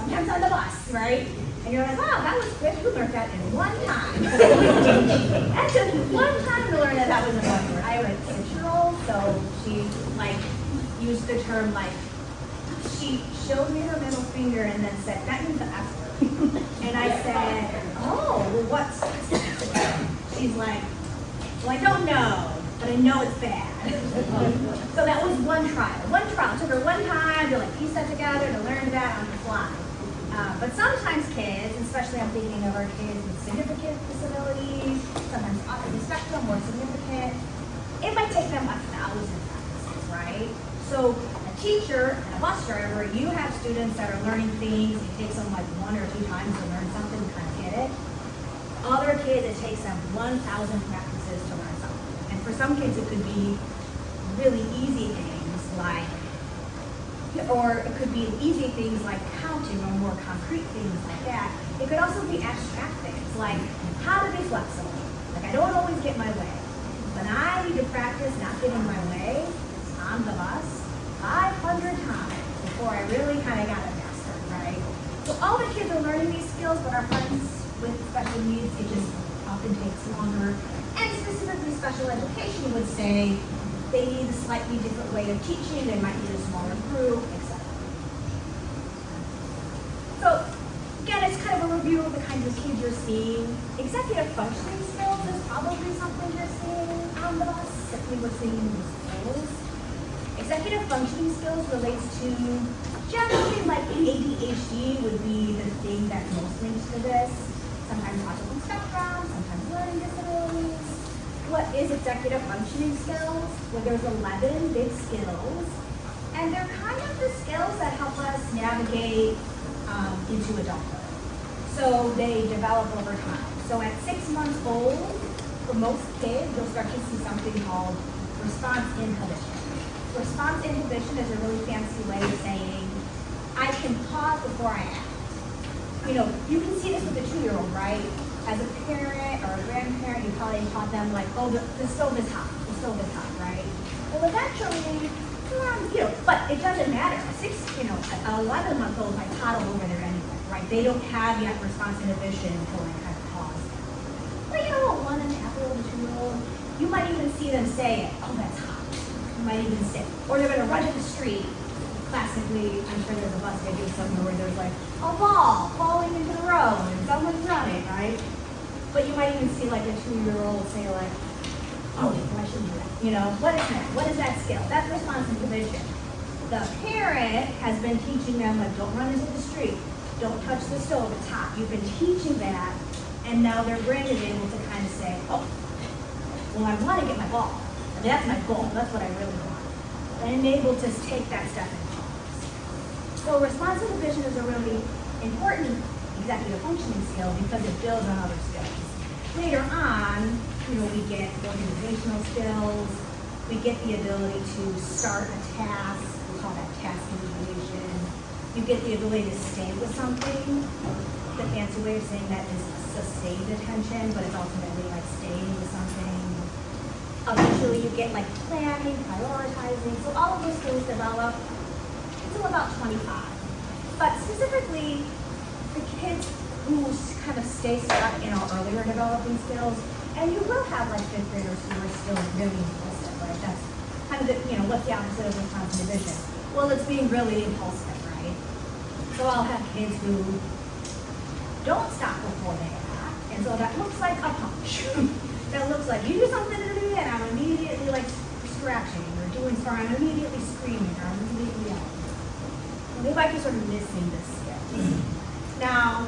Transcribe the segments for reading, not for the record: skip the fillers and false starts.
sometimes on the bus, right? And you're like, wow, that was quick, you learned that in one time. That took you one time to learn that was a one word. I have a 6-year-old, so she like used the term like, she showed me her middle finger and then said, that means the F word. And I said, oh, well what's this? She's like, well I don't know, but I know it's bad. So that was one trial. It took her one time to like piece that together, to learn that on the fly. But sometimes kids, especially I'm thinking of our kids with significant disabilities, sometimes autism spectrum, more significant, it might take them 1,000 practices, right? So a teacher and a bus driver, you have students that are learning things, it takes them like 1 or 2 times to learn something, to kind of get it. Other kids, it takes them 1,000 practices to learn something. And for some kids, it could be really easy things like, or it could be easy things like counting or more concrete things like that. It could also be abstract things like how to be flexible. Like I don't always get my way, but I need to practice not getting my way on the bus 500 times before I really kind of got it mastered, right? So all the kids are learning these skills, but our friends with special needs, it just often takes longer. And specifically special education would say they need a slightly different way of teaching, they might need a smaller group, etc. So again, it's kind of a review of the kinds of kids you're seeing. Executive functioning skills is probably something you're seeing on the bus, if we were seeing in the schools. Executive functioning skills relates to generally like ADHD would be the thing that most links to this. Sometimes autism spectrum, sometimes learning disabilities. What is executive functioning skills? Well, there's 11 big skills, and they're kind of the skills that help us navigate into adulthood. So they develop over time. So at 6 months old, for most kids, you'll start to see something called response inhibition. Response inhibition is a really fancy way of saying, I can pause before I act. You know, you can see this with a 2-year-old, right? As a parent or a grandparent, you probably taught them like, oh, the stove is hot, right? Well, eventually, you know, but it doesn't matter. An 11-month-old might toddle over there anyway, right? They don't have yet response inhibition to like kind of pause. But you know, a 1.5-year-old, a 2-year-old, you might even see them say, oh, that's hot. You might even say, or they're gonna run to the street. Classically, I'm sure there's a bus video somewhere where there's like a ball falling into the road and someone's running, right? But you might even see like a 2-year-old say like, oh, I shouldn't do that. You know, what is that? What is that skill? That's response inhibition. The parent has been teaching them like, don't run into the street, don't touch the stove, it's hot. You've been teaching that, and now their brain is able to kind of say, oh, well, I want to get my ball. And that's my goal. That's what I really want. And able to take that step and pause. So response inhibition is a really important executive functioning skill because it builds on other skills. Later on, you know, we get organizational skills, we get the ability to start a task, we call that task initiation. You get the ability to stay with something. The fancy way of saying that is sustained attention, but it's ultimately like staying with something. Eventually you get like planning, prioritizing, so all of those skills develop until about 25. But specifically, the kids who kind of stay stuck in our earlier developing skills, and you will have like 5th graders who are still really impulsive, right? That's kind of the, you know, what's the opposite of response inhibition? Well, it's being really impulsive, right? So I'll have kids who don't stop before they act, and so that looks like a punch. That looks like you do something to me and I'm immediately like scratching or doing something, I'm immediately screaming or I'm immediately yelling. Well, they might be sort of missing this skill. Now,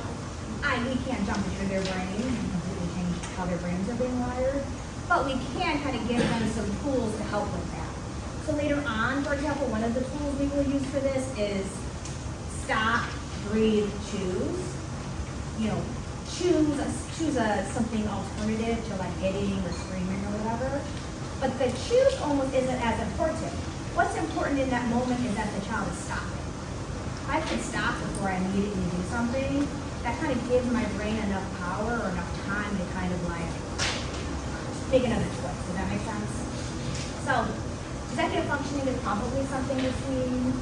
we can't jump into their brain and completely change how their brains are being wired, but we can kind of give them some tools to help with that. So later on, for example, one of the tools we will use for this is stop, breathe, choose. You know, choose something alternative to like hitting or screaming or whatever. But the choose almost isn't as important. What's important in that moment is that the child is stopping. If I could stop before I immediately do something, that kind of gives my brain enough power or enough time to kind of like make another choice. Does that make sense? So executive functioning is probably something you're seeing.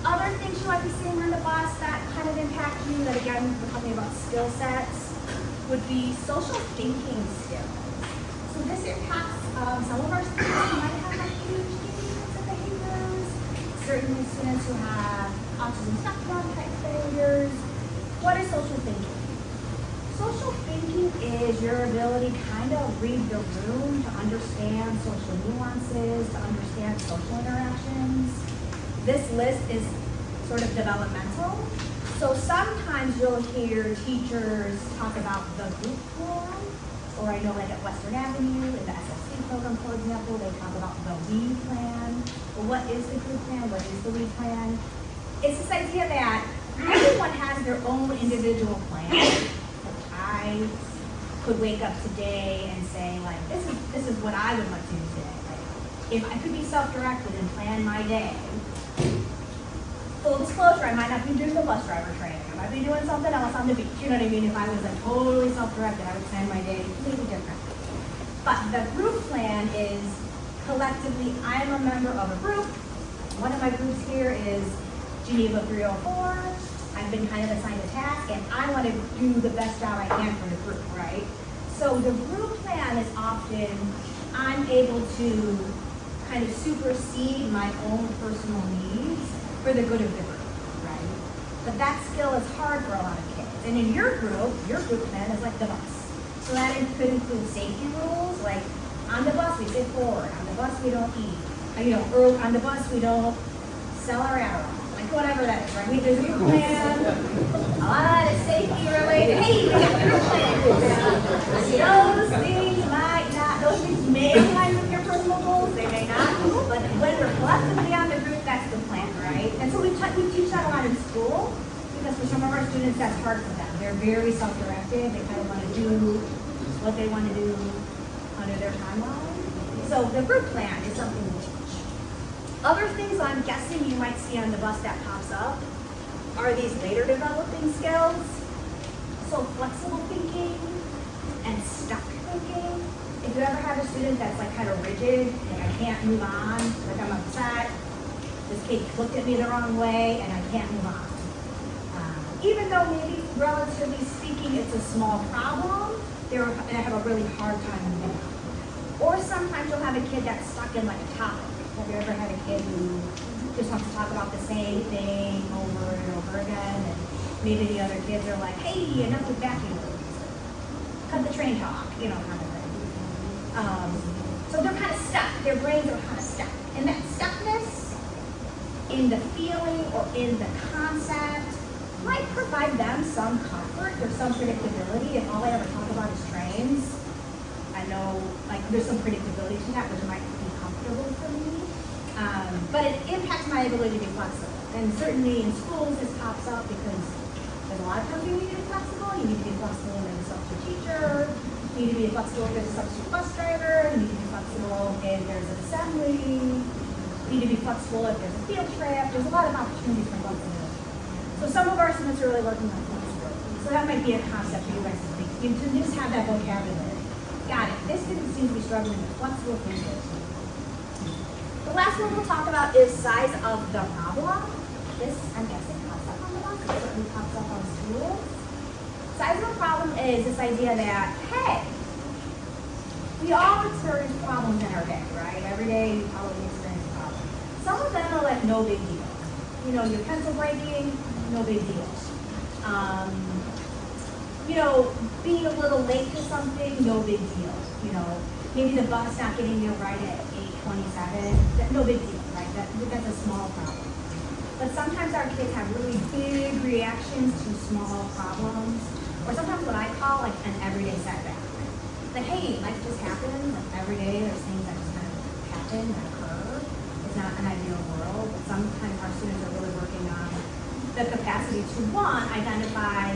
Other things you might be seeing on the bus that kind of impact you, that again, we're talking about skill sets, would be social thinking skills. So this impacts some of our students who might have like ADHD and behaviors, certainly students who have autism spectrum type behaviors. What is social thinking? Social thinking is your ability to kind of read the room, to understand social nuances, to understand social interactions. This list is sort of developmental. So sometimes you'll hear teachers talk about the group plan, or I know like at Western Avenue, in the SLC program, for example, they talk about the we plan. Well, what is the group plan? What is the we plan? It's this idea that everyone has their own individual plan. I could wake up today and say, like, this is what I would like to do today. Like, if I could be self-directed and plan my day, full disclosure, I might not be doing the bus driver training. I might be doing something else on the beach. You know what I mean? If I was like totally self-directed, I would plan my day completely different. But the group plan is collectively, I am a member of a group. One of my groups here is Geneva 304. I've been kind of assigned a task, and I want to do the best job I can for the group, right? So the group plan is often, I'm able to kind of supersede my own personal needs for the good of the group, right? But that skill is hard for a lot of kids. And in your group plan is like the bus. So that could include safety rules, like on the bus we sit forward, on the bus we don't eat, on the bus we don't sell our Adderall. Like whatever that is, right? There's a group plan, a lot of safety related. Hey, we have a group plan. Those things may align with your personal goals, they may not, but when we're collectively on the group, that's the plan, right? And so we teach that a lot in school, because for some of our students, that's hard for them. They're very self-directed, they kind of want to do what they want to do under their timeline. So the group plan is something we teach. Other things I'm guessing you might see on the bus that pops up are these later developing skills. So flexible thinking and stuck thinking. If you ever have a student that's like kind of rigid, like I can't move on, like I'm upset, this kid looked at me the wrong way and I can't move on. Even though maybe relatively speaking it's a small problem, they're going to have a really hard time moving on. Or sometimes you'll have a kid that's stuck in like a topic. Have you ever had a kid who just wants to talk about the same thing over and over again, and maybe the other kids are like, hey, enough with vacuum. Cut the train talk, kind of thing. So they're kind of stuck. Their brains are kind of stuck. And that stuckness in the feeling or in the concept might provide them some comfort. There's some predictability. If all I ever talk about is trains, I know like there's some predictability to that, which might be comfortable for me. But it impacts my ability to be flexible. And certainly in schools, this pops up because there's a lot of times you need to be flexible. You need to be flexible when there's a substitute teacher. You need to be flexible if there's a substitute bus driver. You need to be flexible if there's an assembly. You need to be flexible if there's a field trip. There's a lot of opportunities for flexibility. So some of our students are really working on flexibility. So that might be a concept for you guys to think. You can just have that vocabulary. Got it. This student seems to be struggling with flexible thinking. The last one we'll talk about is size of the problem. This, I'm guessing, pops up on the box. It certainly pops up on schools. Size of the problem is this idea that, hey, we all experience problems in our day, right? Every day you probably experience problems. Some of them are like no big deal. Your pencil breaking, no big deal. Being a little late to something, no big deal. Maybe the bus not getting there right at 8:27, no big deal, right? That's a small problem. But sometimes our kids have really big reactions to small problems, or sometimes what I call like an everyday setback. Like, hey, life just happens. Like every day there's things that just kind of happen and occur. It's not an ideal world, but sometimes our students are really working on the capacity to, one, identify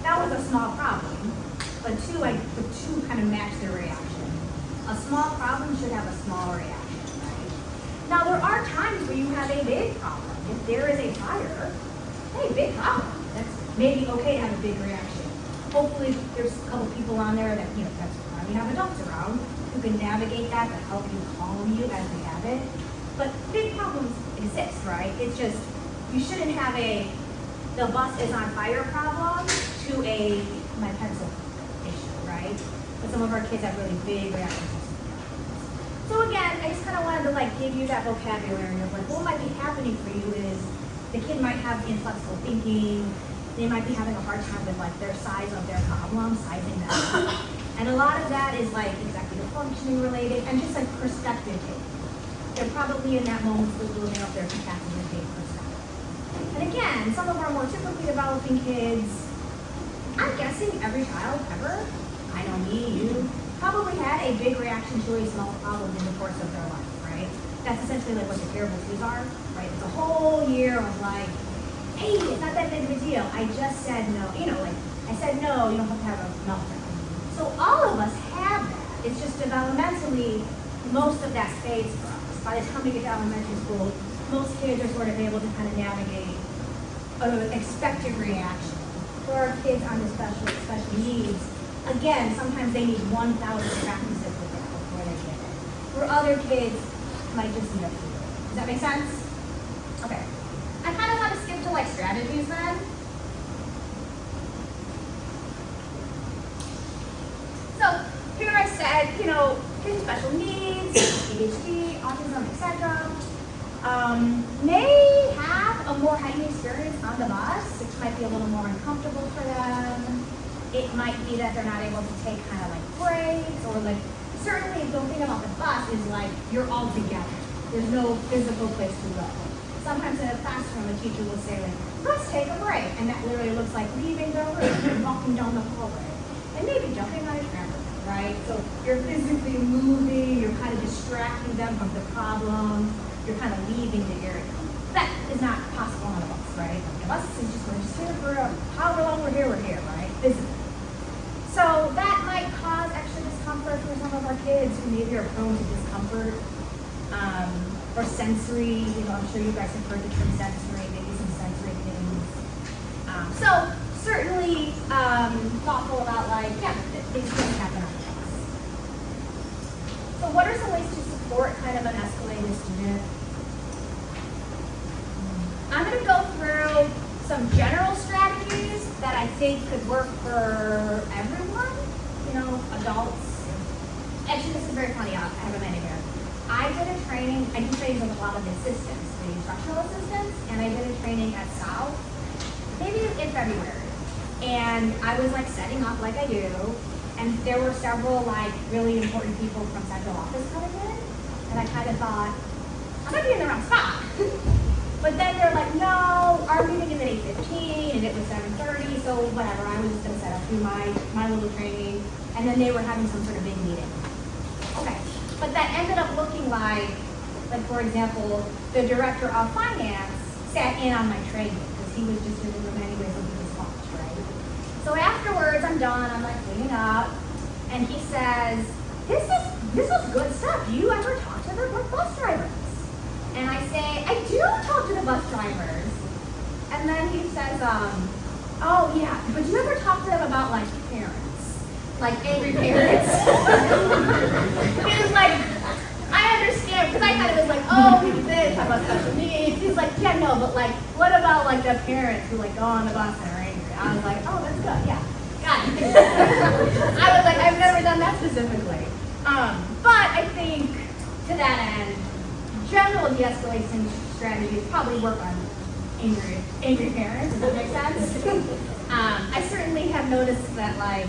that was a small problem, but two, the two kind of match their reaction. A small problem should have a small reaction, right? Now there are times where you have a big problem. If there is a fire, hey, big problem. That's maybe okay to have a big reaction. Hopefully there's a couple people on there that, that's why we have adults around who can navigate that, to help you, calm you as we have it. But big problems exist, right? It's just, you shouldn't have the bus is on fire problem to my pencil issue, right? But some of our kids have really big reactions. So again, I just kind of wanted to like give you that vocabulary of like what might be happening for you is the kid might have inflexible thinking. They might be having a hard time with like their size of their problem, sizing that up. And a lot of that is like executive functioning related and just like perspective taking. They're probably in that moment still building up their capacity to take perspective. And again, some of our more typically developing kids, I'm guessing every child ever, I know me, you, probably had a big reaction to a small problem in the course of their life, right? That's essentially like what the terrible twos are, right? It's a whole year of like, hey, it's not that big of a deal. I just said no. You know, like, I said no, you don't have to have a meltdown. So all of us have that. It's just developmentally, most of that fades for us. By the time we get to elementary school, most kids are sort of able to kind of navigate an expected reaction. For our kids on the special needs, again, sometimes they need 1,000 practices with that before they get it. For other kids, might just need a few. Does that make sense? Okay. I kind of want to skip to like strategies then. So here I said, you know, kids with special needs, ADHD, autism, etc. May have a more heightened experience on the bus, which might be a little more uncomfortable for them. It might be that they're not able to take kind of like breaks or like, certainly the thing about the bus is like you're all together. There's no physical place to go. Sometimes in a classroom, a teacher will say like, let's take a break. And that literally looks like leaving the room and walking down the hallway. And maybe jumping on a trampoline, right? So you're physically moving, you're kind of distracting them from the problem, you're kind of leaving the area. That is not possible on a bus, right? The bus is just, we're just here for however long we're here, right? Physically. So that might cause extra discomfort for some of our kids who maybe are prone to discomfort. Or sensory, you know, I'm sure you guys have heard the term sensory, maybe some sensory things. So certainly thoughtful about like, yeah, these things happen on the bus. So what are some ways to support kind of an escalated student? I'm going to go through some general strategies that I think could work for everyone, you know, adults. Actually, this is very funny, I have a minute here. I did a training, I do trainings with a lot of the assistants, the instructional assistants, and I did a training at South, maybe in February. And I was like setting up like I do, and there were several like really important people from central office coming in, and I kind of thought, I might be in the wrong spot. But then they're like, no, our meeting is at 8:15, and it was 7:30, so whatever, I was just gonna set up, do my little training, and then they were having some sort of big meeting. Okay. But that ended up looking like for example, the director of finance sat in on my training because he was just in the room anyways looking his lunch, right? So afterwards, I'm done, I'm like cleaning up, and he says, this was good stuff. Do you ever talk to the bus drivers? And I say, I do talk to the bus drivers. And then he says, oh yeah, but do you ever talk to them about like parents? Like angry parents? He was like, I understand, because I thought it was like, oh, we did this, talk about special needs. He's like, yeah, no, but like, what about like the parents who like go on the bus and are angry? I was like, oh, that's good, yeah, got it. I was like, I've never done that specifically. But I think to that end, general de-escalation strategies probably work on angry parents, does that make sense? I certainly have noticed that like,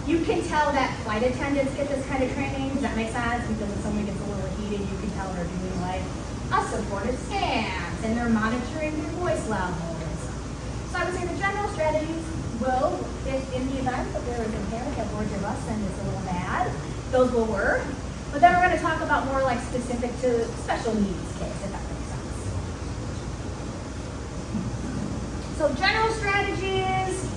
you can tell that flight attendants get this kind of training. Does that make sense? Because if someone gets a little heated, you can tell they're doing like a supportive stance and they're monitoring their voice level and stuff. So I would say the general strategies will, if in the event that there is a panic at board your bus and it's a little bad, those will work. But then we're going to talk about more like specific to special needs kids, if that makes sense. So general strategies.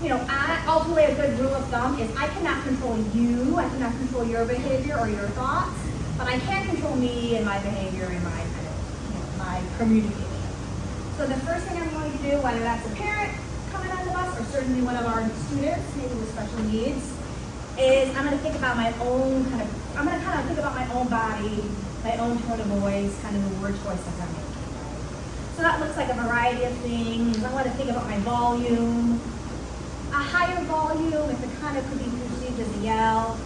You know, ultimately a good rule of thumb is I cannot control you, I cannot control your behavior or your thoughts, but I can control me and my behavior and my kind of, my communication. So the first thing I'm going to do, whether that's a parent coming on the bus or certainly one of our students, maybe with special needs, is I'm going to think about my own I'm going to think about my own body, my own tone of voice, kind of the word choice that I'm making. So that looks like a variety of things. I want to think about my volume. A higher volume, if it kind of could be perceived as a yell,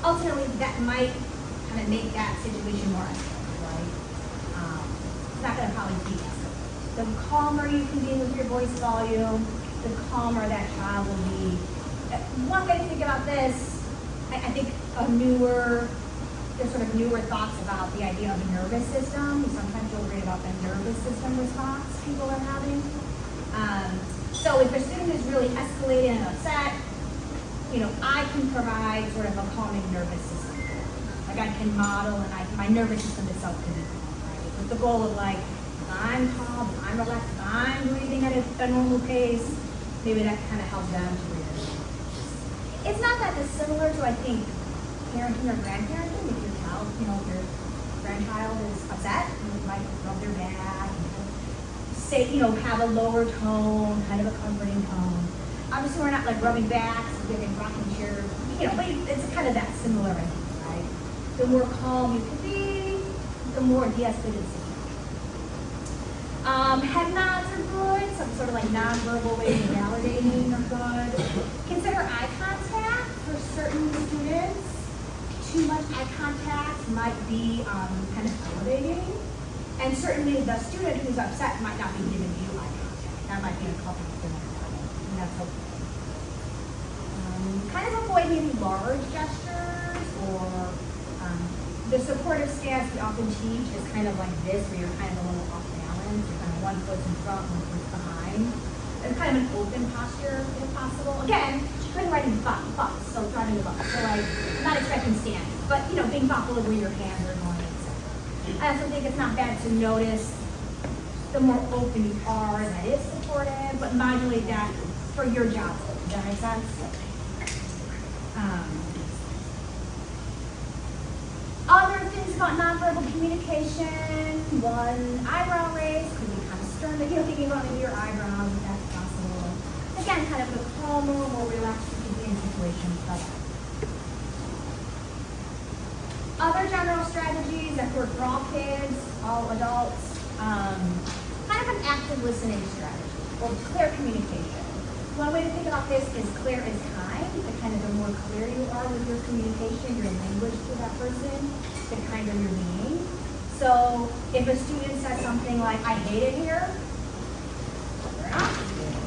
ultimately that might kind of make that situation more escalated, right? It's not going to probably de-escalate. The calmer you can be with your voice volume, the calmer that child will be. One way to think about this, I think there's sort of newer thoughts about the idea of a nervous system. Sometimes you'll read about the nervous system response people are having. So if a student is really escalated and upset, I can provide sort of a calming nervous system. Like I can model and my nervous system itself can be calm, right? With the goal of like, if I'm calm, if I'm relaxed, if I'm breathing at a normal pace, maybe that kind of helps them to breathe. It's not that dissimilar to, I think, parenting or grandparenting. If your child, if your grandchild is upset, you might rub their back and say, have a lower tone, kind of a comforting tone. Obviously, we're not like rubbing backs, giving rocking chairs, but it's kind of that similar idea, right? The more calm you can be, the more de-escalated the situation. Head nods are good, some sort of like non-verbal ways of validating are good. Consider eye contact for certain students. Too much eye contact might be kind of elevating. And certainly the student who's upset might not be giving you eye contact. That might be a couple of things. And that's okay. Kind of avoid maybe large gestures or the supportive stance we often teach is kind of like this, where you're kind of a little off balance. You're kind of one foot in front, one foot behind. It's kind of an open posture if possible. Again, couldn't write in bumps, so driving the bumps. So like, I'm not expecting standing, but being thoughtful of where your hands are going, etc. I also think it's not bad to notice the more open you are, that is supportive, but modulate that for your job. Does that make sense? Other things about nonverbal communication, one, eyebrow raise, could be kind of stern, thinking about maybe your eyebrows, if that's possible. Again, kind of the calmer, more relaxed you can be in situations like that. Other general strategies that work for all kids, all adults, kind of an active listening strategy, or clear communication. One way to think about this is clear is kind. The more clear you are with your communication, your language to that person, the kinder you're being. So if a student says something like, I hate it here, fair enough.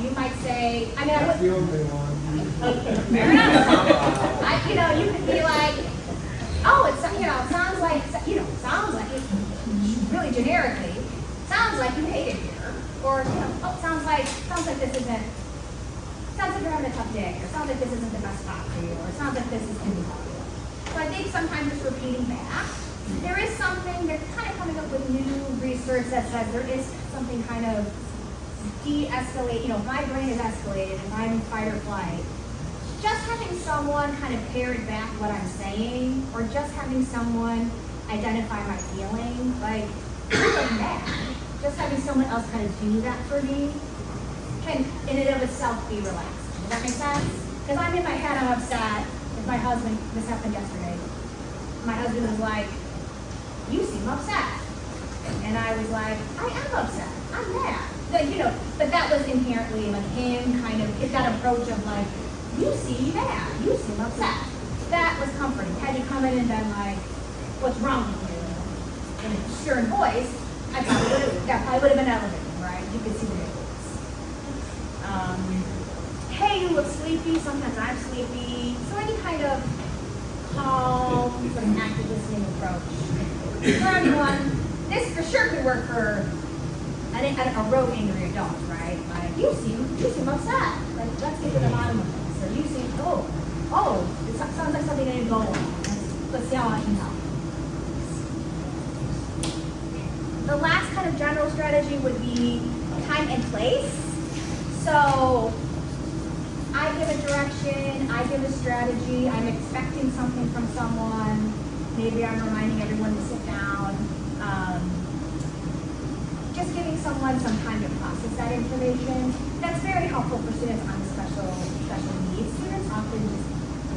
You might say, That's the only one. Fair enough. You could be like, oh, it sounds like it, really generically, sounds like you hate it here. Or, sounds like you're having a tough day, or sounds like this isn't the best spot for you, or sounds like this is going to be hard. So I think sometimes just repeating back. There is something, they're kind of coming up with new research that says there is something kind of de-escalate, if my brain is escalated, if I'm in fight or flight, just having someone kind of parrot back what I'm saying, or just having someone identify my feeling, like that. Just having someone else kind of do that for me can, in and of itself, be relaxing. Does that make sense? Because I'm in my head, I'm upset. With my husband, this happened yesterday. My husband was like, you seem upset. And I was like, I am upset. I'm mad. But that was inherently like him kind of, that approach of like, you seem mad. You seem upset. That was comforting. Had you come in and been like, what's wrong with you? In a stern voice, that probably would have been elevating, right? You could see the difference. Hey, you look sleepy. Sometimes I'm sleepy. So any kind of calm, sort of active listening approach. For everyone, this for sure could work for a rogue angry adult, right? Like, you seem upset. Like, let's get to the bottom of this. Or you seem, it sounds like something didn't go well. Let's see how I can help. The last kind of general strategy would be time and place. So I give a direction, I give a strategy, I'm expecting something from someone, maybe I'm reminding everyone to sit down. Just giving someone some time to process that information. That's very helpful for students on special needs. Students often just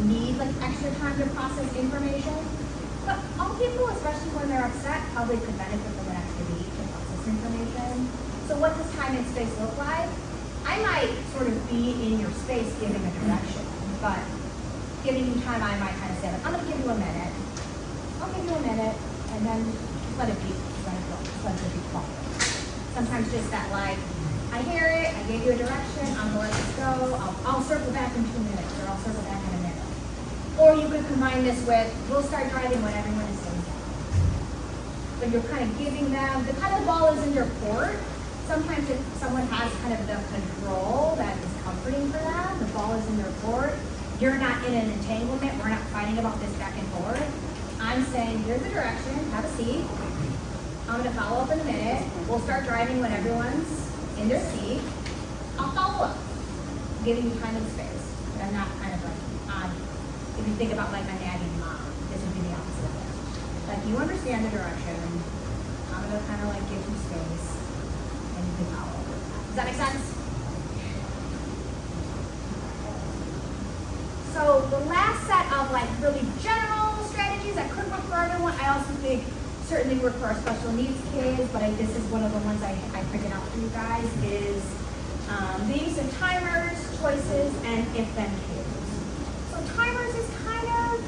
need like extra time to process information. But all people, especially when they're upset, probably could benefit from an extra week to process information. So time and space look like? I might sort of be in your space giving a direction, but giving you time, I might kind of say, like, I'm gonna give you a minute. I'll give you a minute, and then just let it be, let it go, just let it be quiet. Sometimes just that, like, I hear it, I gave you a direction, I'm gonna let this go, I'll circle back in 2 minutes, or I'll circle back in a minute. Or you could combine this with, we'll start driving when everyone is sitting down. But you're kind of giving them, the kind of ball is in your court. Sometimes if someone has kind of the control that is comforting for them, the ball is in their court, you're not in an entanglement, we're not fighting about this back and forth. I'm saying, here's the direction, have a seat. I'm gonna follow up in a minute. We'll start driving when everyone's in their seat. I'll follow up, giving you time and space. But I'm not kind of like on, if you think about like my nagging mom, this would be the opposite of that. Like you understand the direction, I'm gonna kind of like give you space and you can follow up. Does that make sense? So the last set of like really general strategies that could work for everyone, I also think certainly work for our special needs kids, but this is one of the ones I printed out for you guys, is the use of timers, choices, and if-then cues. So timers is kind of,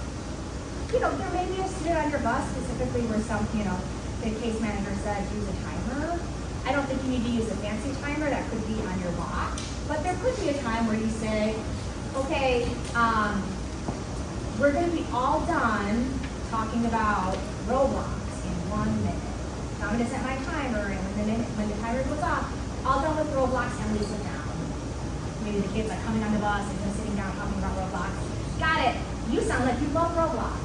there may be a student on your bus specifically where the case manager said use a timer. I don't think you need to use a fancy timer, that could be on your watch, but there could be a time where you say, okay, we're gonna be all done talking about Roblox in 1 minute. So I'm gonna set my timer, and when the timer goes off, all done with Roblox, and we sit down. Maybe the kids are coming on the bus and just sitting down talking about Roblox. Got it, you sound like you love Roblox.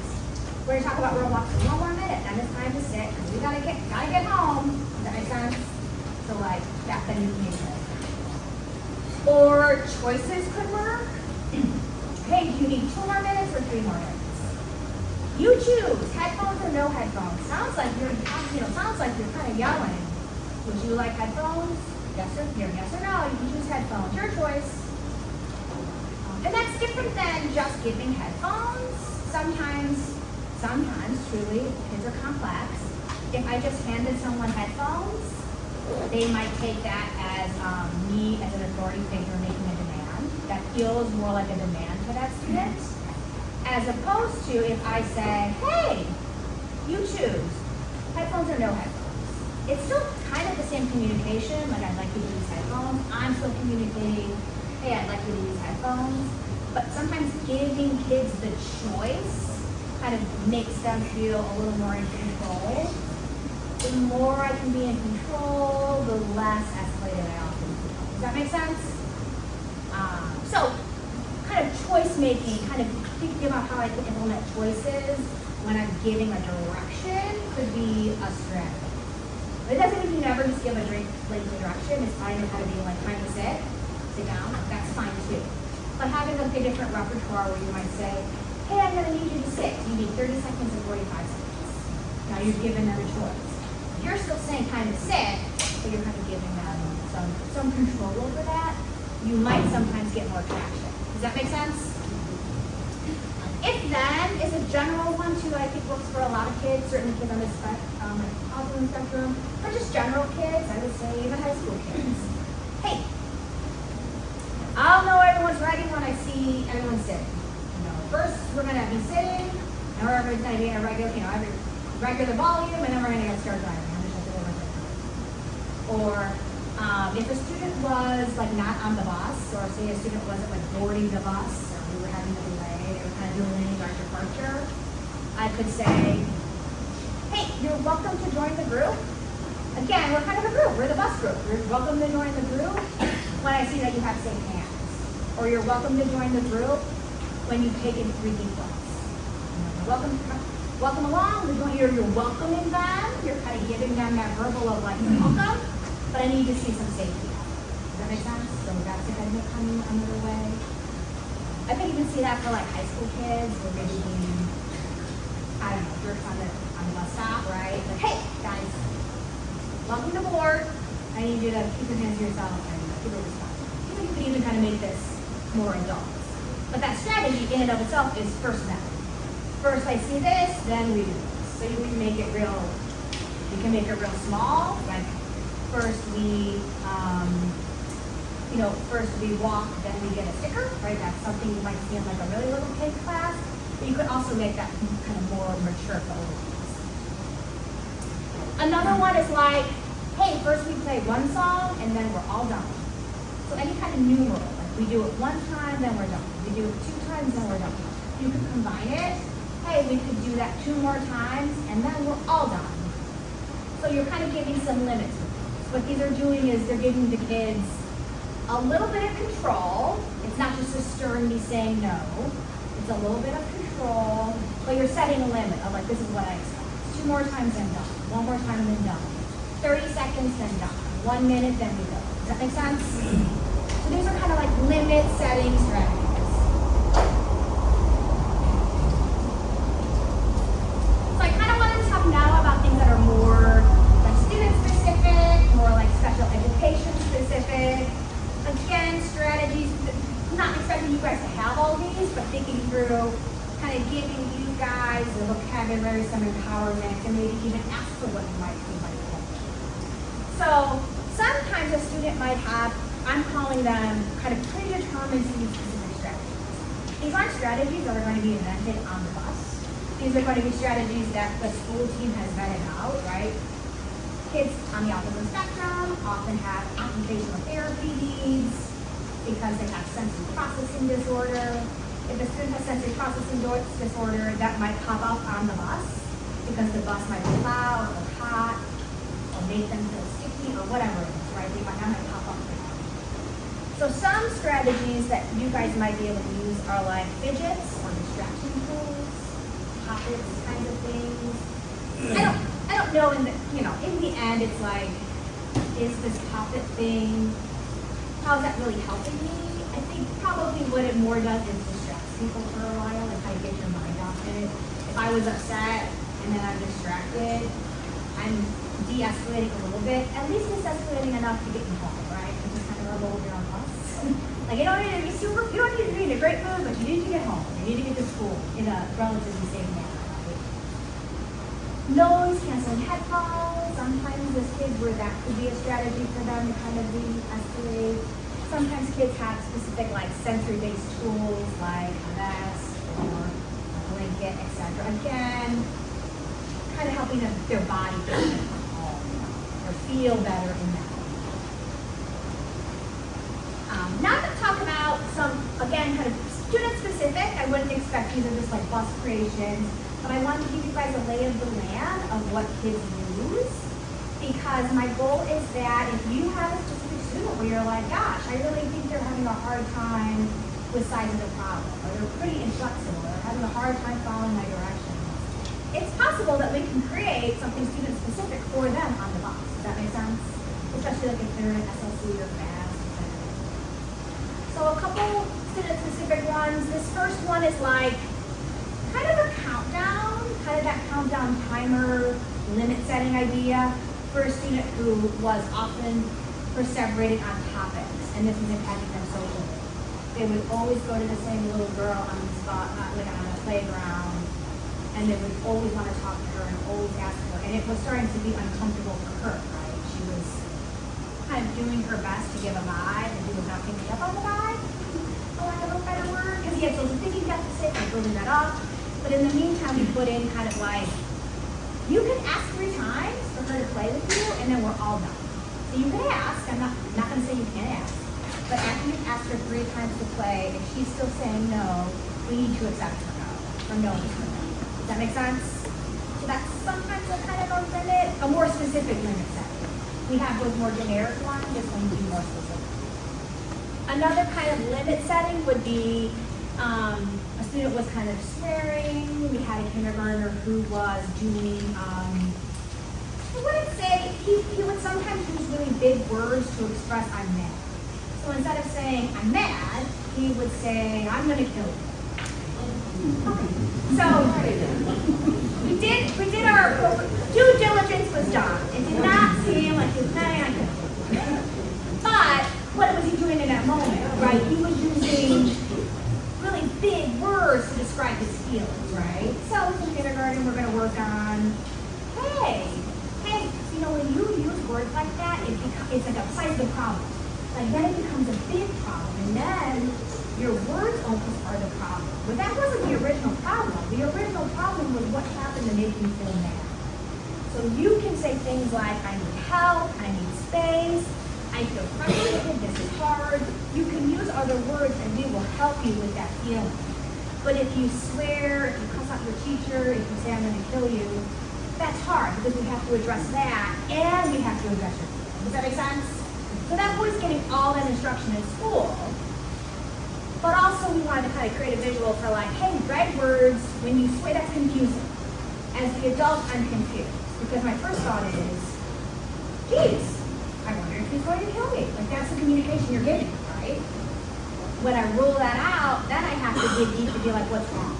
We're gonna talk about Roblox for 1 more minute, then it's time to sit, because we gotta get home. Does that make sense? So like, that's then you can use it. Or choices could work. Hey, do you need 2 more minutes or 3 more minutes? You choose, headphones or no headphones. Sounds like you're kind of yelling. Would you like headphones? Yes or no, you can choose headphones, your choice. And that's different than just giving headphones. Sometimes, truly, kids are complex. If I just handed someone headphones, they might take that as me as an authority figure making a demand. That feels more like a demand for that student. As opposed to if I say, hey, you choose, headphones or no headphones. It's still kind of the same communication, like I'd like you to use headphones. I'm still communicating, hey, I'd like you to use headphones. But sometimes giving kids the choice kind of makes them feel a little more in control. The more I can be in control, the less escalated I often feel. Does that make sense? So, kind of choice making, kind of thinking about how I can implement choices when I'm giving a direction could be a strategy. It doesn't mean you never just give a blanket direction. It's fine if you're like trying to sit down, that's fine too. But having like a different repertoire where you might say, hey, I'm gonna need you to sit. You need 30 seconds and 45 seconds. Now you're giving them a choice. You're still saying time to sit, but you're kind of giving them some control over that. You might sometimes get more traction. Does that make sense? If then is a general one too, I think works for a lot of kids, certainly kids on the autism spectrum, but just general kids, I would say even high school kids. Hey, I'll know everyone's ready when I see everyone sitting. First we're gonna be sitting, and everybody's gonna be in a regular, every regular volume, and then we're gonna start driving. Or if a student was like not on the bus, or say a student wasn't like boarding the bus, or we were having a delay, they were kind of delaying our departure, I could say, hey, you're welcome to join the group. Again, we're kind of a group, we're the bus group. You're welcome to join the group when I see that you have safe hands. Or you're welcome to join the group when you've taken 3 deep breaths. Welcome along, you're welcoming them, you're kind of giving them that verbal of like, you're welcome, but I need to see some safety. Does that make sense? So that's a kind of coming another way. I could even see that for like high school kids, where maybe, I don't know, jerks on the bus stop, right? Like, hey, guys, welcome to board. I need you to keep your hands to yourself and keep it responsible. You could even kind of make this more adult. But that strategy in and of itself is first method. First I see this, then we do this. So you can make it real small, like first we walk, then we get a sticker, right? That's something you might see in like a really little kid class. But you could also make that kind of more mature for older kids. Another one is like, hey, first we play one song and then we're all done. So any kind of numeral, like we do it one time, then we're done. We do it 2 times, then we're done. You could combine it. Hey, we could do that 2 more times and then we're all done. So you're kind of giving some limits. What these are doing is they're giving the kids a little bit of control. It's not just a sternly saying no. It's a little bit of control, but you're setting a limit of like, this is what I expect. 2 more times, then done. 1 more time, then done. 30 seconds, then done. 1 minute, then we go. Does that make sense? So these are kind of like limit setting strategies. So I kind of wanted to talk now about things that are more like student specific, more like special education specific. Again, strategies, not expecting you guys to have all these, but thinking through kind of giving you guys the vocabulary, some empowerment, and maybe even ask for what you might want. So sometimes a student might have, I'm calling them kind of predetermined student-specific strategies. These aren't strategies that are going to be invented on the bus. These are going to be strategies that the school team has vetted out, right? Kids on the autism spectrum often have occupational therapy needs because they have sensory processing disorder. If a student has sensory processing disorder, that might pop up on the bus because the bus might be loud or hot or make them feel sticky or whatever it is, right? That might pop up for them. So some strategies that you guys might be able to use are like fidgets or distraction tools, poppets, kinds of things. I don't know in the end it's like, is this poppet thing, how is that really helping me? I think probably what it more does is distract people for a while and kind of get your mind off it. If I was upset and then I'm distracted, I'm de-escalating a little bit, at least it's escalating enough to get you home, right? And just kind of roll over on bus. Like you don't need to be in a great mood, but you need to get home. You need to get to school in a relatively safe manner. Noise canceling headphones. Sometimes as kids where that could be a strategy for them to kind of de-escalate. Sometimes kids have specific like sensory-based tools like a vest or a blanket, etc. Again, kind of helping their body feel calm or feel better in that. Now I'm going to talk about some, again, kind of student-specific. I wouldn't expect these are just like bus creations. But I wanted to give you guys a lay of the land of what kids use, because my goal is that if you have a specific student where you're like, gosh, I really think they're having a hard time with size of the problem, or they're pretty inflexible, or having a hard time following my directions, it's possible that we can create something student specific for them on the bus. Does that make sense? Especially like if they're in SLC or FAST. So a couple student specific ones. This first one is like kind of a countdown, kind of that countdown timer, limit setting idea for a student who was often perseverating on topics, and this was impacting them socially. They would always go to the same little girl on the spot, like on the playground, and they would always want to talk to her and always ask her, and it was starting to be uncomfortable for her, right? She was kind of doing her best to give a vibe, and he was not picking up on the vibe, for lack of a better word, because he had social thinking deficit and building that up. But in the meantime, we put in kind of like, you can ask 3 times for her to play with you, and then we're all done. So you can ask, I'm not going to say you can't ask, but after you've asked her 3 times to play, if she's still saying no, we need to accept her no, or no is her no. Does that make sense? So that's sometimes a kind of a limit, a more specific limit setting. We have those more generic ones, this one would be more specific. Another kind of limit setting would be, a student was kind of swearing. We had a kindergartner who was doing, I wouldn't say, he would sometimes use really big words to express I'm mad. So instead of saying I'm mad, he would say I'm going to kill you. Okay. So we did our due diligence was done. It did not seem like he was planning on killing you. But what was he doing in that moment, right? He was using really big words to describe his feelings, right? So in kindergarten, we're going to work on, hey, when you use words words like that, it's like a size of the problem. Like then it becomes a big problem, and then your words almost are the problem. But that wasn't the original problem. The original problem was what happened to make you feel mad. So you can say things like, I need help, I need space, I feel frustrated, this is hard. You can use other words and we will help you with that feeling. But if you swear, if you cuss out your teacher, if you say I'm going to kill you, that's hard because we have to address that and we have to address your feelings. Does that make sense? So that boy's getting all that instruction in school. But also we wanted to kind of create a visual for like, hey, red words, when you swear, that's confusing. As the adult, I'm confused. Because my first thought is, geez, I wonder if he's going to kill me. Like that's the communication you're giving, right? When I rule that out, then I have to dig deep to be like, what's wrong?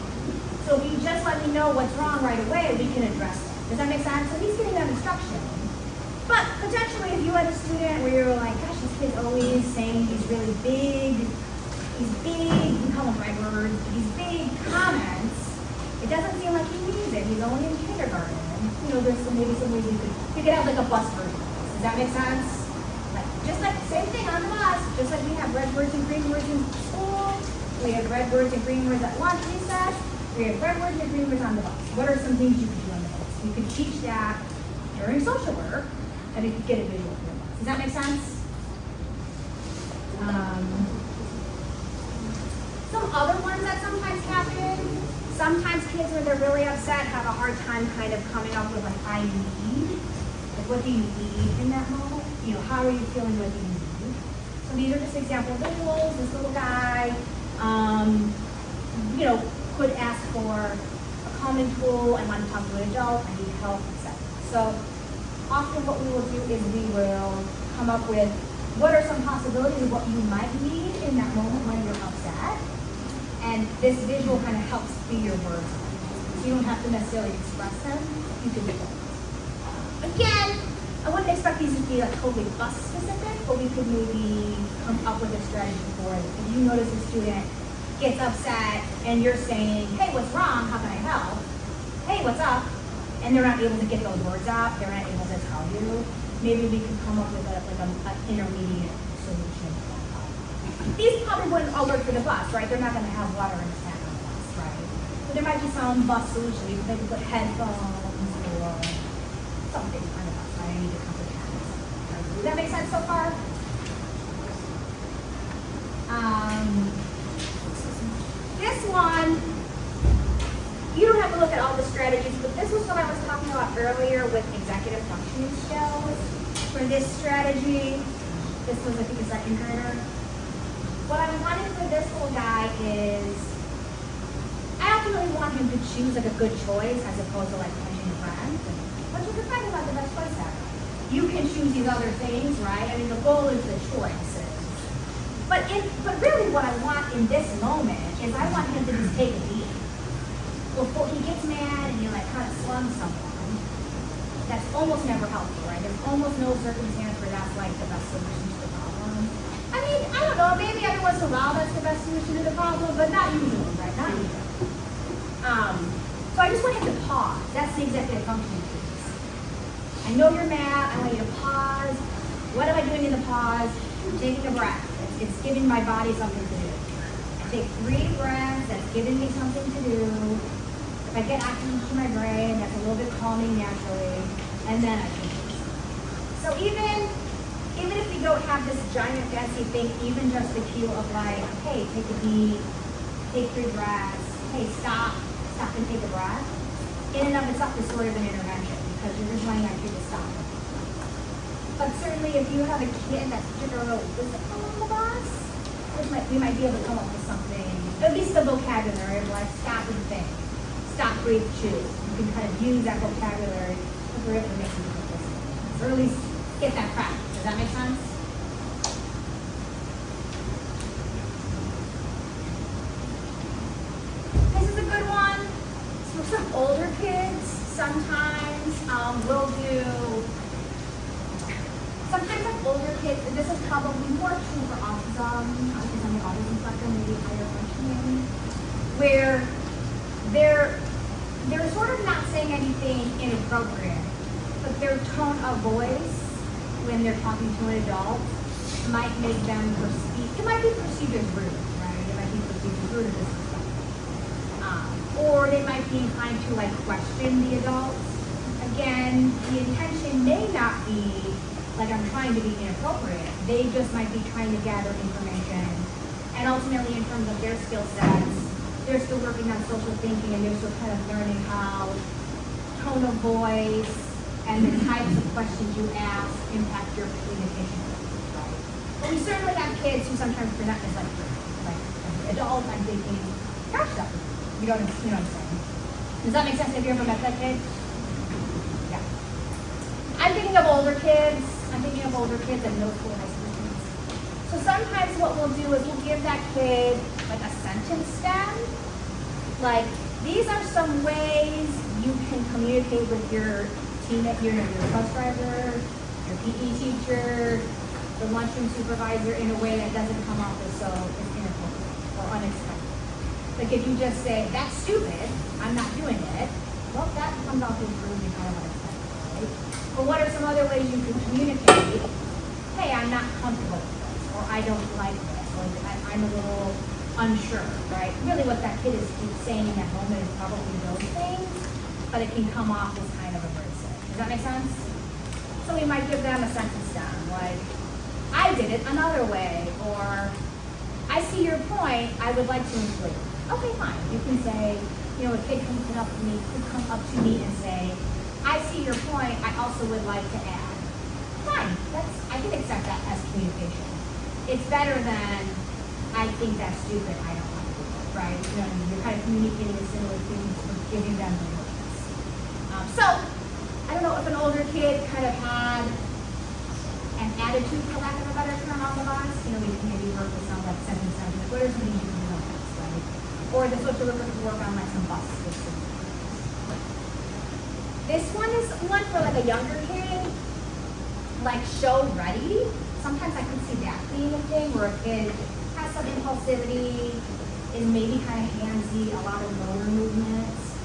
So if you just let me know what's wrong right away, we can address it. Does that make sense? So he's getting that instruction. But potentially if you had a student where you're like, gosh, this kid's always saying these really big, we call them red words, these big comments, it doesn't seem like he needs it. He's only in kindergarten. You know, there's maybe some ways you could have like a bus version. Does that make sense? Like, just like, same thing on the bus, just like we have red words and green words in school, we have red words and green words at lunch recess, we have red words and green words on the bus. What are some things you could do on the bus? You could teach that during social work, and you could get a visual for the bus. Does that make sense? Some other ones that sometimes happen, sometimes kids when they're really upset have a hard time kind of coming up with like, I need. Like what do you need in that moment? You know, how are you feeling, what do you need? So these are just example visuals. This little guy, you know, could ask for a common tool, I want to talk to an adult, I need help, etc. So often what we will do is we will come up with what are some possibilities of what you might need in that moment when you're upset. And this visual kind of helps be your words. So you don't have to necessarily express them, you can do them. Again, I wouldn't expect these to be like totally bus specific, but we could maybe come up with a strategy for it. If you notice a student gets upset and you're saying, hey, what's wrong? How can I help? Hey, what's up? And they're not able to get those words out, they're not able to tell you. Maybe we could come up with an intermediate solution. These probably wouldn't all work for the bus, right? They're not going to have water in the tank on the bus, right? But there might be some bus solution. They could put headphones or something on the bus, right? I need to come to campus. Does that make sense so far? This one, you don't have to look at all the strategies, but this was what I was talking about earlier with executive functioning skills. For this strategy, this was, I think, a second grader. What I wanted for this little guy is, I ultimately want him to choose like a good choice as opposed to like punching a friend. But you can find out the best choice ever. You can choose these other things, right? I mean, the goal is the choices. But really what I want in this moment is I want him to just take a beat. Before he gets mad and he like kind of slums someone, that's almost never helpful, right? There's almost no circumstance where that's like the best solution to the problem. I mean, I don't know, maybe every once in a while that's the best solution to the problem, but not usually, right? Not usually. So I just want him to pause. That's the executive functioning piece. I know you're mad, I want you to pause. What am I doing in the pause? I'm taking a breath. It's giving my body something to do. I take 3 breaths, that's giving me something to do. If I get oxygen to my brain, that's a little bit calming naturally, and then I can do so even if we don't have this giant fancy thing, even just the cue of like, hey, take a beat, take 3 breaths, hey, stop and take a breath, in and of itself is sort of an intervention because you're just letting that kid to stop. But certainly if you have a kid that's particularly physical on the bus, we might be able to come up with something, at least the vocabulary of like stop and think. Stop, breathe, choose. You can kind of use that vocabulary to really make some difference. Or at least get that practice. Does that make sense? This is a good one. So for some older kids, sometimes we'll do, sometimes like older kids, and this is probably more true for autism, because on the autism spectrum, maybe higher functioning, where they're sort of not saying anything inappropriate, but their tone of voice when they're talking to an adult might make them it might be perceived as rude, right? It might be perceived as rude or disrespectful. Or they might be inclined to like question the adults. Again, the intention may not be like I'm trying to be inappropriate. They just might be trying to gather information. And ultimately, in terms of their skill sets, they're still working on social thinking and they're still kind of learning how tone of voice and the types of questions you ask impact your communication skills, right? But we certainly have kids who sometimes present as like as adults. I'm thinking, gosh, you know what I'm saying? Does that make sense? Have you ever met that kid? Yeah. I'm thinking of older kids. I'm thinking of older kids at middle school, high school students. So sometimes what we'll do is we'll give that kid like a sentence stem. Like, these are some ways you can communicate with your teammate, your bus driver, your PE teacher, the lunchroom supervisor in a way that doesn't come off as so inappropriate or unexpected. Like if you just say, that's stupid, I'm not doing it, well, that comes off as rude and kind of unexpected, right? But what are some other ways you can communicate, hey, I'm not comfortable with this, or I don't like this, or I'm a little unsure, right? Really what that kid is saying in that moment is probably those things, but it can come off as kind of abrasive. Does that make sense? So we might give them a sentence down, like, I did it another way, or I see your point, I would like to include. Okay, fine. You can say, a kid could come up to me and say, I see your point, I also would like to add. Fine, I can accept that as communication. It's better than, I think that's stupid, I don't want to do it, right? You're kind of communicating a similar thing for giving them the words. So, I don't know if an older kid kind of had an attitude, for lack of a better term, on the bus. We can maybe work with some like sentence, what are some things you can do on this, right? Or the social worker could work on like some bus systems. This one is one for like a younger kid, like show ready. Sometimes I can see that being a thing where a kid has some impulsivity, is maybe kind of handsy, a lot of motor movements.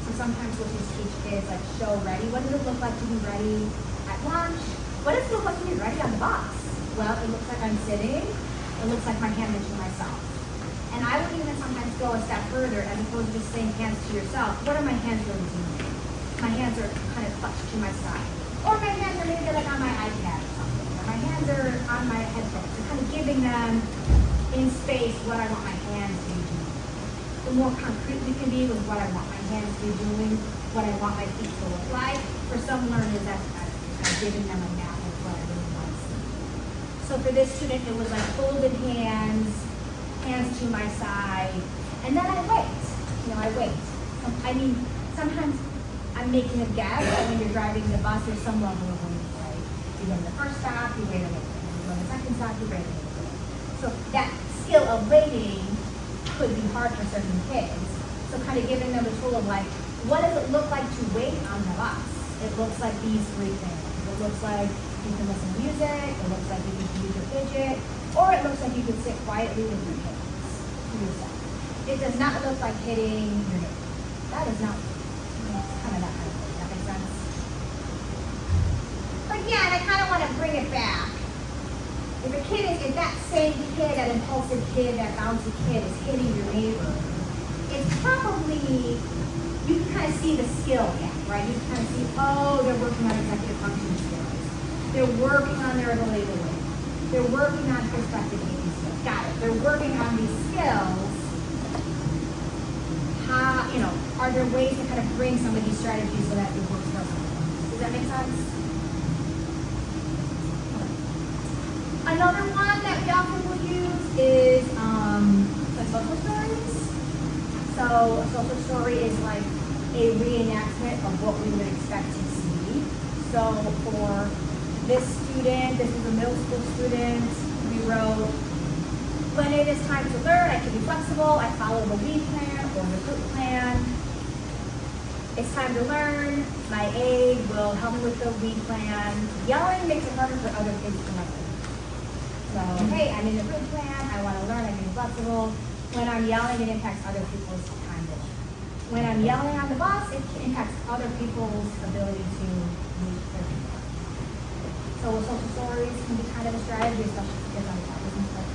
So sometimes we'll just teach kids like show ready. What does it look like to be ready at lunch? What does it look like to be ready on the bus? Well, it looks like I'm sitting. It looks like my hand is to myself. And I would even sometimes go a step further as opposed to just saying hands to yourself. What are my hands really doing? My hands are kind of clutched to my side. Or my hands are maybe like on my iPad or something. Or my hands are on my headphones. So kind of giving them in space what I want my hands to be doing. The more concrete we can be with what I want my hands to be doing, what I want my feet to look like. For some learners, that's kind of giving them a map of what I really want to see. So for this student, it was like folded hands to my side, and then I wait. I wait. Sometimes I'm making a guess that when you're driving the bus, there's some level of waiting, right? You go to the first stop, you wait a little bit. You go to the second stop, you wait a little bit. So that skill of waiting could be hard for certain kids. So kind of giving them a tool of like, what does it look like to wait on the bus? It looks like these three things. It looks like you can listen to music, it looks like you can use your fidget, or it looks like you can sit quietly with your hands to yourself. It does not look like hitting your neighbor. That is not, kind of that kind of thing. That makes sense? But again, I kind of want to bring it back. If that same kid, that impulsive kid, that bouncy kid is hitting your neighbor, it's probably, you can kind of see the skill gap, right? You can kind of see, they're working on executive function skills. They're working on their ability to win. They're working on perspective taking skills. Got it. They're working on these skills. Are there ways to kind of bring some of these strategies so that it works for them? Does that make sense? Okay. Another one that we often will use is like social stories. So a social story is like a reenactment of what we would expect to see. So for this student, this is a middle school student, we wrote, when it is time to learn, I can be flexible, I follow the week plan or the group plan. It's time to learn, my aide will help me with the week plan. Yelling makes it harder for other kids to learn. So, hey, I'm in the group plan, I want to learn, I can be flexible. When I'm yelling, it impacts other people's time to learn. When I'm yelling on the bus, it impacts other people's ability to meet their people. So social stories can be kind of a strategy, especially for kids on the and stuff.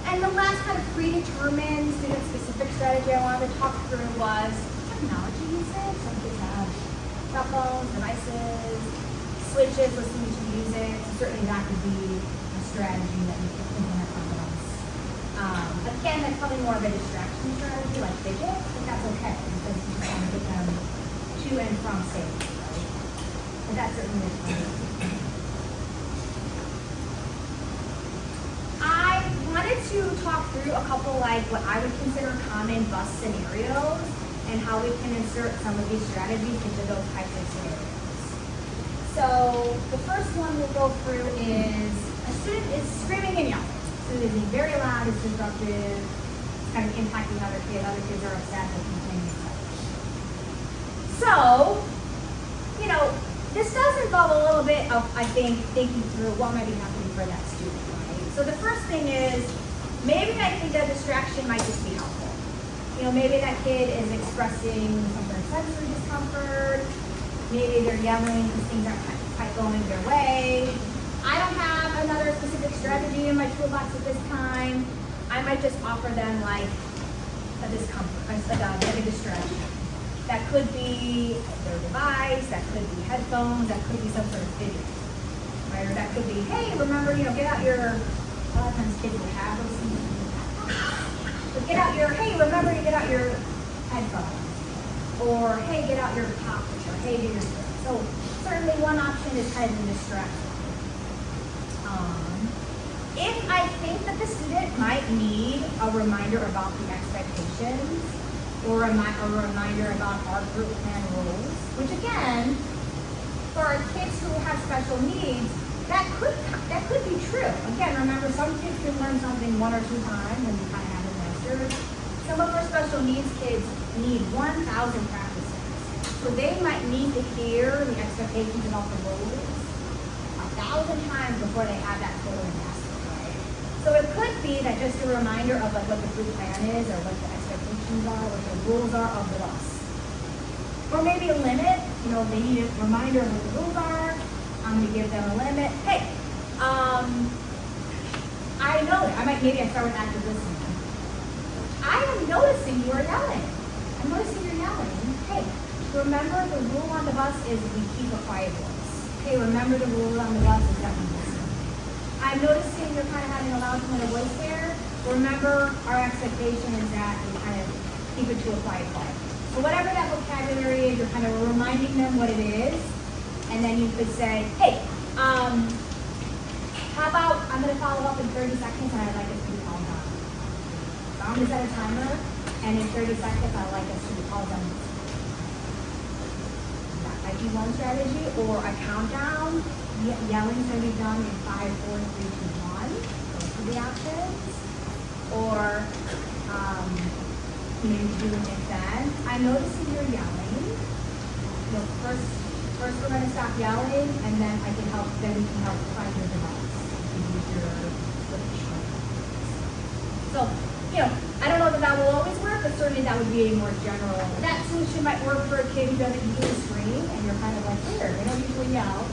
And the last kind of predetermined student-specific strategy I wanted to talk through was technology usage. Some kids have cell phones, devices, switches, listening to music. So certainly that could be a strategy that you could implement on them. Again, that's probably more of a distraction strategy, like fidget, but that's okay because you just want to get them to and from safety, right? But that's certainly a strategy. I wanted to talk through a couple like what I would consider common bus scenarios and how we can insert some of these strategies into those types of scenarios. So the first one we'll go through is a student is screaming and yelling. Student is being very loud, it's disruptive, it's kind of impacting other kids are upset, they're complaining and such. So, you know, this does involve a little bit of, I think, thinking through what might be happening for that student, right? So the first thing is, maybe I think that distraction might just be helpful. You know, maybe that kid is expressing some sort of sensory discomfort, maybe they're yelling because things aren't quite going their way. I don't have another specific strategy in my toolbox at this time. I might just offer them like a discomfort, like a distraction. That could be their device, that could be headphones, that could be some sort of video. Right? Or that could be, hey, remember, you know, get out your, a lot of times kids will have those things. But get out your, hey, remember to get out your headphones. Or, hey, get out your top, or hey, get your phone. So certainly one option is kind of a distraction. If I think that the student might need a reminder about the expectations or a reminder about our group plan rules, which again, for our kids who have special needs, that could be true. Again, remember some kids can learn something one or two times and you kind of have it mastered. Some of our special needs kids need 1,000 practices. So they might need to hear the expectations about the rules 1,000 times before they have that totally mastered. So it could be that just a reminder of like what the group plan is or what the expectations are, what the rules are of the bus. Or maybe a limit, you know, they need a reminder of what the rules are. I'm gonna give them a limit. Hey, I know that. Maybe I start with active listening. I am noticing you are yelling. I'm noticing you're yelling. Hey, remember the rule on the bus is we keep a quiet voice. Hey, remember the rule on the bus is that we listen. I'm noticing you're kind of having a loud tone of voice there. Remember, our expectation is that we kind of keep it to a quiet quiet. So whatever that vocabulary is, you're kind of reminding them what it is. And then you could say, hey, how about I'm going to follow up in 30 seconds and I'd like us to be called on. So I'm going to set a timer, and in 30 seconds I'd like us to be called on. That might be one strategy, or a countdown. Yelling can be done in 5, 4, 3, 2, 1. Those are the options. Or maybe do an if then. I'm noticing you're yelling. You know, first we're going to stop yelling, and then we can help find your device. You can use your switch. So, you know, I don't know that that will always work, but certainly that would be a more general. That solution might work for a kid who doesn't usually scream, and you're kind of like, here, they don't usually yell.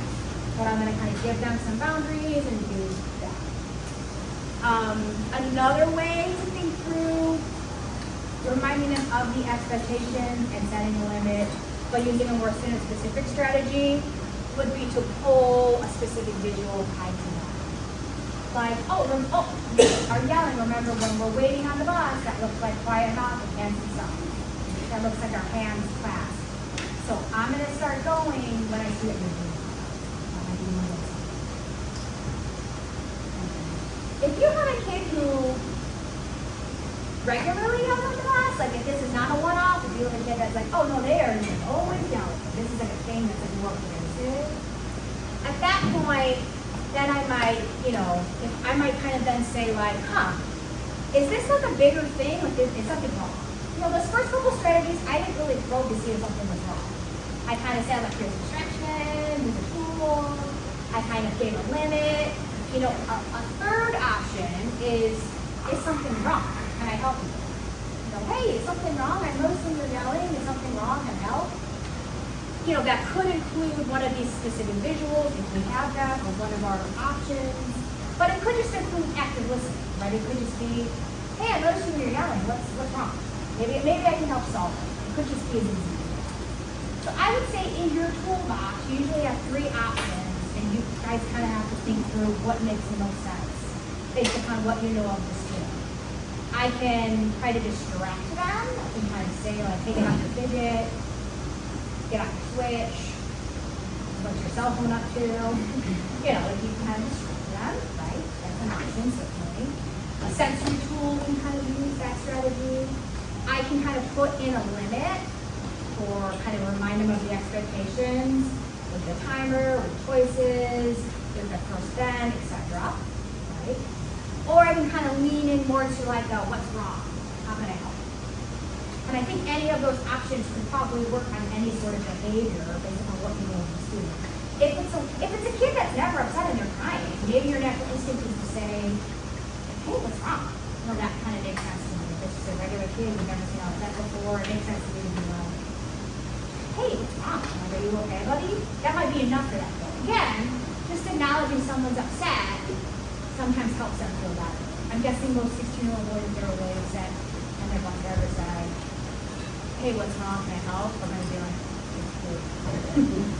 But I'm going to kind of give them some boundaries and do that. Another way to think through reminding them of the expectation and setting a limit, but using a more student-specific strategy, would be to pull a specific visual tied to that. Like, are yelling, remember when we're waiting on the bus, that looks like quiet mouth and hands and stuff. That looks like our hands clasped. So I'm going to start going when I see that you're doing. If you have a kid who regularly yells at the class, like if this is not a one-off, if you have a kid that's like, oh no, they are always yelling, this is like a thing that's like worked into, at that point, then I might, I might kind of then say like, is this like a bigger thing? Like is something wrong? Those first couple strategies, I didn't really probe to see if something was wrong. I kind of said like, here's a distraction, here's a tool, I kind of gave a limit. A third option is something wrong? Can I help you? Hey, is something wrong? I'm noticing you're yelling. Is something wrong? Can I help? that could include one of these specific visuals if we have that, or one of our options. But it could just include active listening, right? It could just be, hey, I noticed when you're yelling, what's wrong? Maybe I can help solve it. It could just be as easy as that. So I would say in your toolbox, you usually have 3 options, and you guys kind of have to think through what makes the most sense based upon what you know of the student. I can try to distract them. I can kind of say, like, hey, get off your fidget, get off your switch, what's your cell phone up to? Like you can kind of distract them, right? That's an option, certainly. A sensory tool can kind of use that strategy. I can kind of put in a limit or kind of remind them of the expectations with the timer, with choices, with the first bend, etc. Right? Or I can kind of lean in more to like, what's wrong? How can I help? And I think any of those options could probably work on any sort of behavior based on what you know of the student. If it's a kid that's never upset and they're crying, maybe your natural instinct is to say, hey, what's wrong? That kind of makes sense to me. If it's just a regular kid you've never seen upset before, it makes sense to me to be like, hey, what's wrong? Are you okay, buddy? That might be enough for that kid. Again, just acknowledging someone's upset sometimes helps them feel better. I'm guessing most 16-year-old boys, they're really upset, and they're going to ever say, hey, what's wrong? Can I help? We're going to be like, it's cool.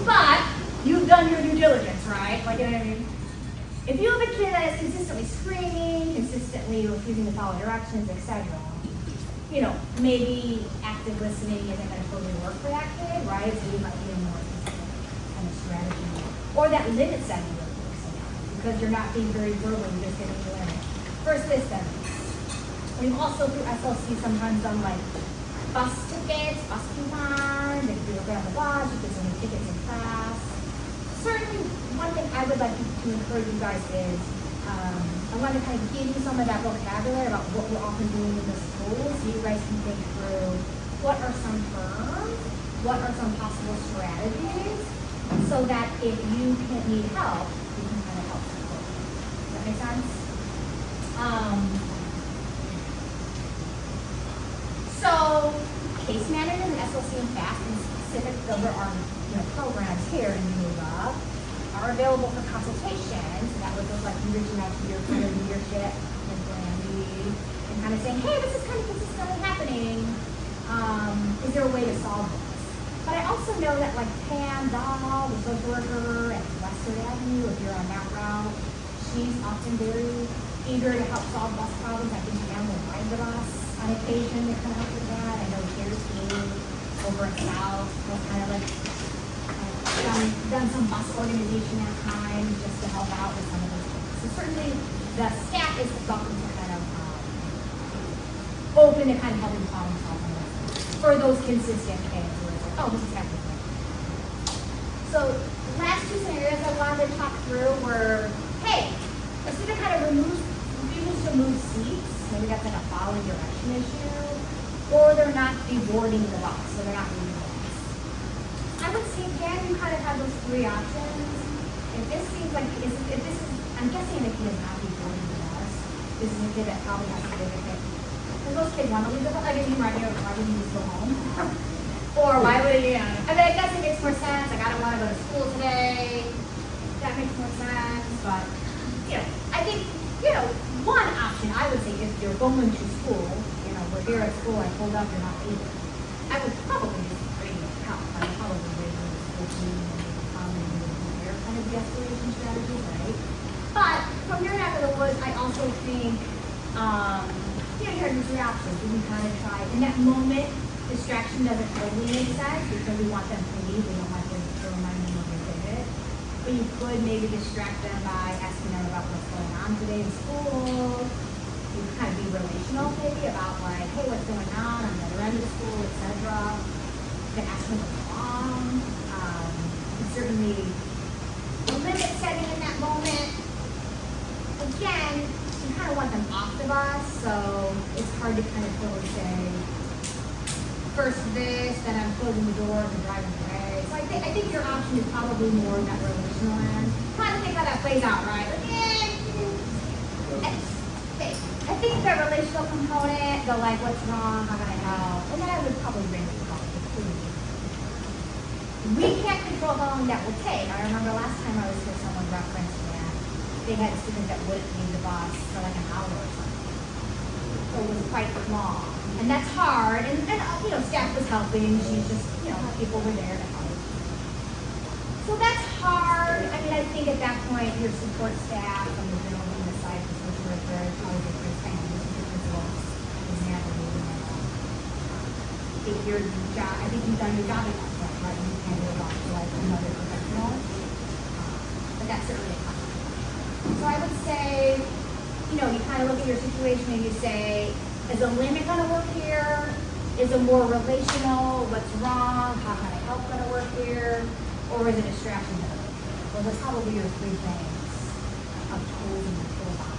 But you've done your due diligence, right? Like, you know what I mean? If you have a kid that is consistently screaming, consistently refusing to follow directions, etc., maybe active listening isn't going to totally work for that kid, right? So you might need a more specific kind of strategy. Or that limit setting really works sometimes, because you're not being very verbal, you're just getting the limit. First this, then this. We've also through SLC sometimes done like bus tickets, bus coupons, if you were on the bus, you get some tickets in class. Certainly, one thing I would like to encourage you guys is, I want to kind of give you some of that vocabulary about what we're often doing in the schools, so you guys can think through what are some terms, what are some possible strategies, so that if you need help, you can kind of help support. Does that make sense? So, case managers and SLC and FAST in specific, those are our programs here in UVA, are available for consultation. So that would look like you reaching out to your kind of leadership and Brandy and kind of saying, hey, this is kind of consistently happening. Is there a way to solve this? But I also know that like Pam Dahl, the social worker at Western Avenue, if you're on that route, she's often very eager to help solve bus problems. I think Pam will ride with us on occasion to kind of help with that. I know Terry King over at South has kind of like done some bus organization at times just to help out with some of those things. So certainly the staff is welcome to kind of open to kind of helping problem solving for those consistent kids where it's like, oh, this is happening. So last 2 scenarios I wanted to talk through were, hey, a student kind of refuses to move seats, maybe that's like a following direction issue, or they're not deboarding the bus, so they're not moving the bus. I would say again, you kind of have those 3 options. If this seems like, I'm guessing the kid is not deboarding the bus. This is a kid that probably has to live with it. Because most kids want to leave the bus. I mean, why wouldn't you just go home? Or why would you, I mean, I guess it makes more sense. Like, I don't want to go to school today. That makes more sense. But, I think, one option I would say if you're going to school, we're here at school, I pulled up, you're not able. I would probably just bring it out. I would probably bring it to the school team and their kind of de-escalation strategy, right? But from your neck of the woods, I also think, here are 3 options. You can kind of try, in that moment, distraction doesn't totally make sense because we want them to leave. We don't want them to remind them of their visit. But you could maybe distract them by asking them about what's going on today in school. You can kind of be relational maybe about like, hey, what's going on the other end of school, etc. You can ask them what's wrong. Certainly the limit setting in that moment. Again, you kind of want them off the bus, so it's hard to kind of totally say, first this, then I'm closing the doors and driving away. So I think your option is probably more in that relational end. Kind of think how that plays out, right? I think the relational component, the like, what's wrong, how can I help? And then I would probably bring it to We can't control how long that will take. I remember last time I was here, someone referenced that they had a student that wouldn't leave the bus for like an hour or something. So it was quite long. And that's hard. And staff was helping. She's just, people were there to help. So that's hard. I mean, I think at that point, your support staff and the building, the site, the social worker, probably different families, different roles is navigating that. I think you've done your job at that point, right? You hand it off to like another professional. But that's certainly a possibility. So I would say, you kind of look at your situation and you say, is a limit going to work here? Is a more relational, what's wrong, how can I help going to work here? Or is a distraction going to work here? Well, those probably your three things of tools in the toolbox.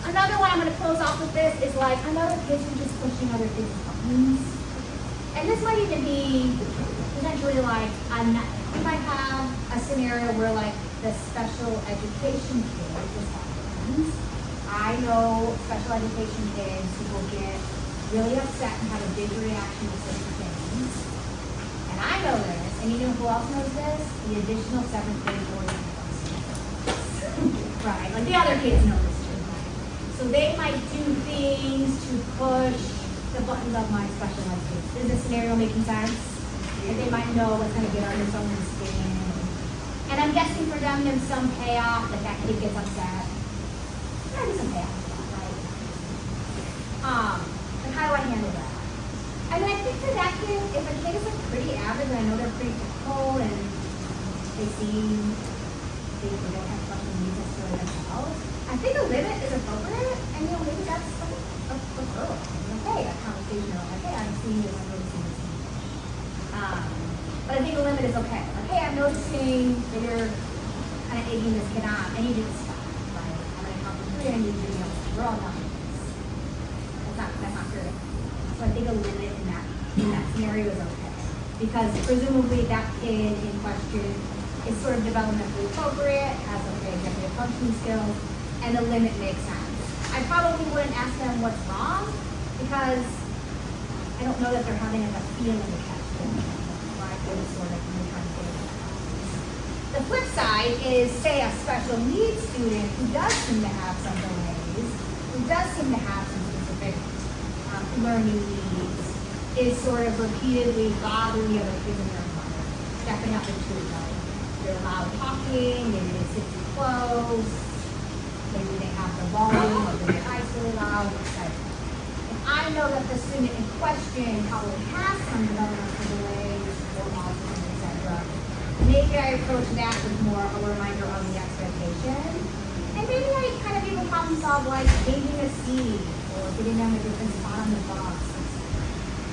Another one I'm going to close off with this is like, I know the kids are just pushing other kids' buttons. And this might even be potentially like, you might have a scenario where like the special education kid just happens. I know special education kids who will get really upset and have a big reaction to certain things. And I know this, and you know who else knows this? The additional 7th grade boys and girls. Right, like the other kids know this too. So they might do things to push the buttons of my special ed kids. Is this scenario making sense? And they might know what's going to get under someone's skin. And I'm guessing for them there's some payoff that kid gets upset. There's some payoff for that, right? But how do I handle that? I mean, I think for that kid, if a kid is like pretty average and I know they're pretty typical and they don't have special needs necessarily themselves, I think a limit is appropriate, and maybe that's like a referral. Hey, a conversation or like, hey, I'm seeing this, I'm noticing this. But I think a limit is okay. Like, hey, I'm noticing that you're kind of egging this kid on. I need you to stop, right? I'm going to count to 3, I need you to know we're all done with this. That's not fair. So I think a limit in that scenario is okay. Because presumably that kid in question is sort of developmentally appropriate, has okay executive functioning skills, and the limit makes sense. I probably wouldn't ask them what's wrong, because I don't know that they're having like a feeling attached to it. Right? They're sort of trying to figure it out. The flip side is, say, a special needs student who does seem to have some delays, who does seem to have some specific learning needs, is sort of repeatedly bothering the other kids in their environment. That can happen too, right? They're loud talking, maybe they sit too close, maybe they have the volume or their eyes really loud, etc. If I know that the student in question probably has some developmental delays or autism, etc., maybe I approach that with more of a reminder of the expectation. And maybe I kind of even problem solve like changing a seat or getting them a different spot on the bus.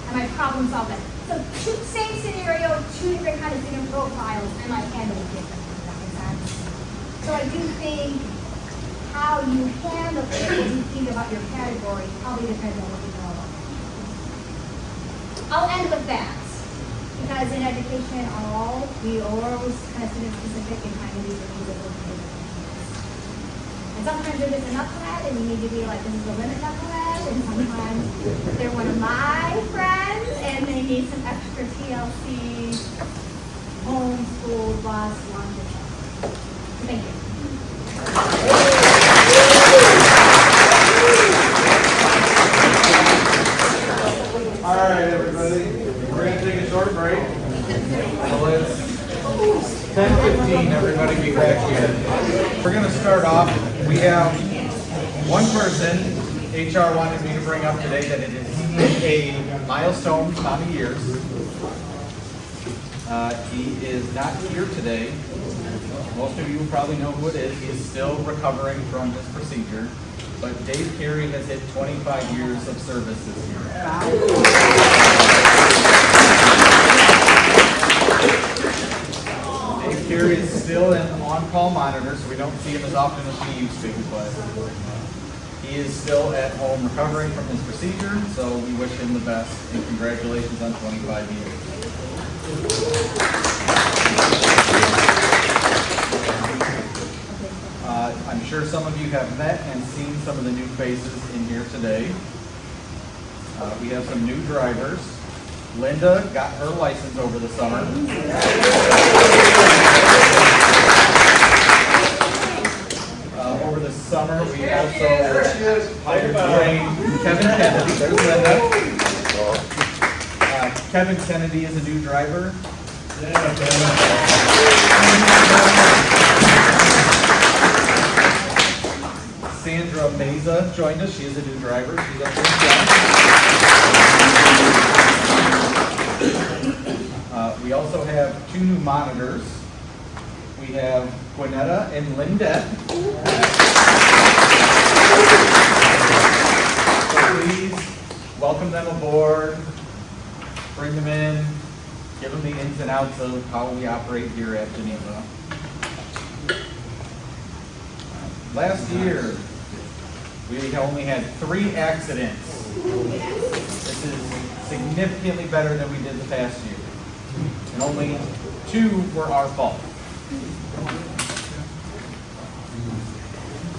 I might problem solve that. So same scenario, 2 different kind of student profiles, I might handle it differently. Does that make sense? So I do think how you handle it when you think about your category probably depends on what you know about it. I'll end with that. Because in education, we always kind of student specific and kind of these are and sometimes they're just a knucklehead and you need to be like, this is a limit knucklehead, and sometimes they're one of my friends and they need some extra TLC, homeschool, bus, lunch, etc. Thank you. All right, everybody. We're going to take a short break. So it's 10:15. Everybody be back here. We're going to start off. We have one person HR wanted me to bring up today that it is a milestone amount of years. He is not here today. Most of you probably know who it is. He is still recovering from his procedure. But Dave Carey has hit 25 years of service this year. Dave Carey is still in on-call monitor, so we don't see him as often as we used to, but he is still at home recovering from his procedure, so we wish him the best, and congratulations on 25 years. I'm sure some of you have met and seen some of the new faces in here today. We have some new drivers. Linda got her license over the summer. Over the summer, we also trained Kevin Kennedy. There's Linda. Kevin Kennedy is a new driver. Sandra Meza joined us. She is a new driver. She's up there. We also have 2 new monitors. We have Quinetta and Lindette. So please welcome them aboard, bring them in, give them the ins and outs of how we operate here at Geneva. Last year, we only had 3 accidents. This is significantly better than we did the past year. And only 2 were our fault.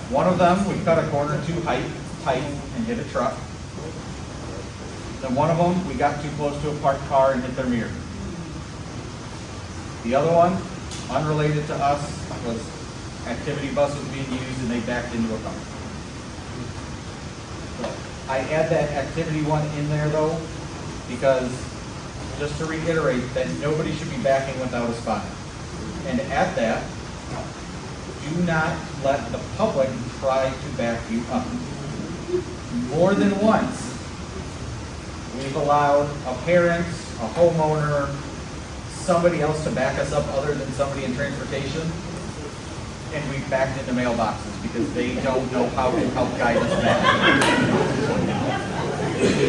One of them, we cut a corner too tight and hit a truck. Then one of them, we got too close to a parked car and hit their mirror. The other one, unrelated to us, was activity bus was being used and they backed into a car. So I add that activity one in there though, because just to reiterate that nobody should be backing without a spot. And at that, do not let the public try to back you up. More than once, we've allowed a parent, a homeowner, somebody else to back us up other than somebody in transportation, and we've backed into mailboxes because they don't know how to help guide us back.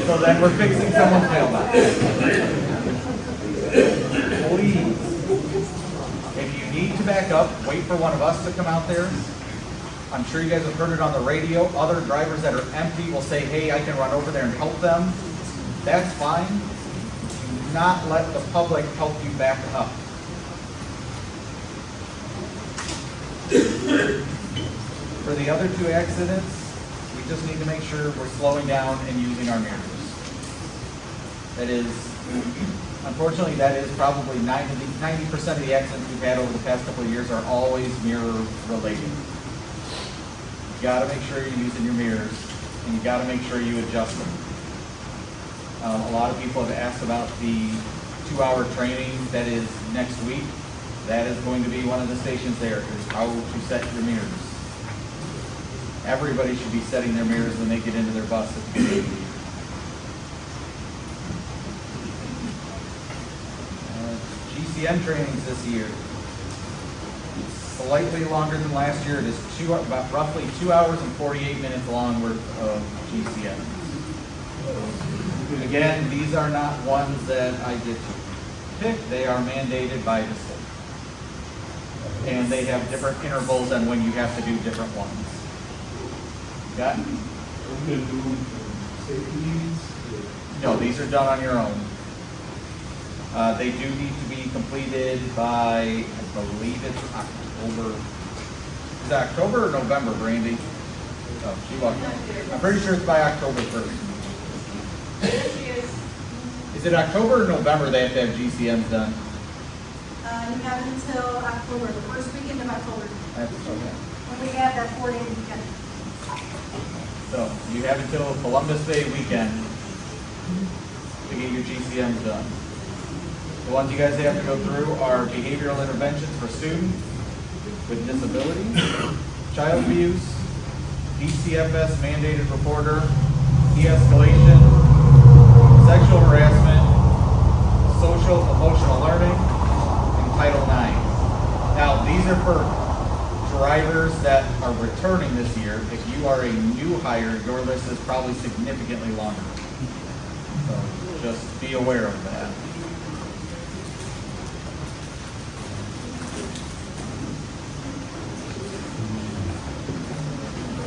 So then we're fixing someone's mailbox. Please, if you need to back up, wait for one of us to come out there. I'm sure you guys have heard it on the radio. Other drivers that are empty will say, hey, I can run over there and help them. That's fine. Do not let the public help you back up. For the other 2 accidents, we just need to make sure we're slowing down and using our mirrors. That is, unfortunately, that is probably 90% of the accidents we've had over the past couple of years are always mirror related. You gotta make sure you're using your mirrors, and you gotta make sure you adjust them. A lot of people have asked about the 2-hour training that is next week. That is going to be one of the stations there, is how to set your mirrors. Everybody should be setting their mirrors when they get into their bus at the beginning of the year. GCM trainings this year. Slightly longer than last year. It is about roughly 2 hours and 48 minutes long worth of GCM. Again, these are not ones that I get to pick. They are mandated by the state. And they have different intervals on when you have to do different ones. Got it? No, these are done on your own. They do need to be completed by, I believe it's October. Is it October or November, Brandy? Oh, she walked in. I'm pretty sure it's by October 1st. Is it October or November they have to have GCMs done? You have it until October, the first weekend of October. That's okay. When we have that 4-day weekend. So you have until Columbus Day weekend to get your GCMs done. The ones you guys have to go through are behavioral interventions for students with disabilities, child abuse, DCFS mandated reporter, de-escalation, sexual harassment, social emotional learning, and Title IX. Now, these are for drivers that are returning this year. If you are a new hire, your list is probably significantly longer. So just be aware of that.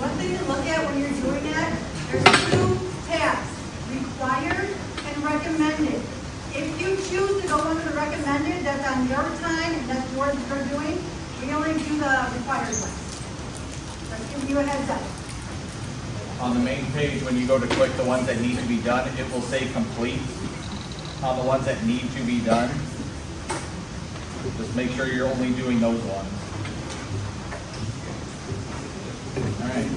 One thing to look at when you're doing that, there's 2 tabs, required and recommended. If you choose to go under the recommended, that's on your time, and that's yours for doing, we only do the required one. Just giving you a heads up. On the main page, when you go to click the ones that need to be done, it will say complete. on the ones that need to be done. Just make sure you're only doing those ones. All right.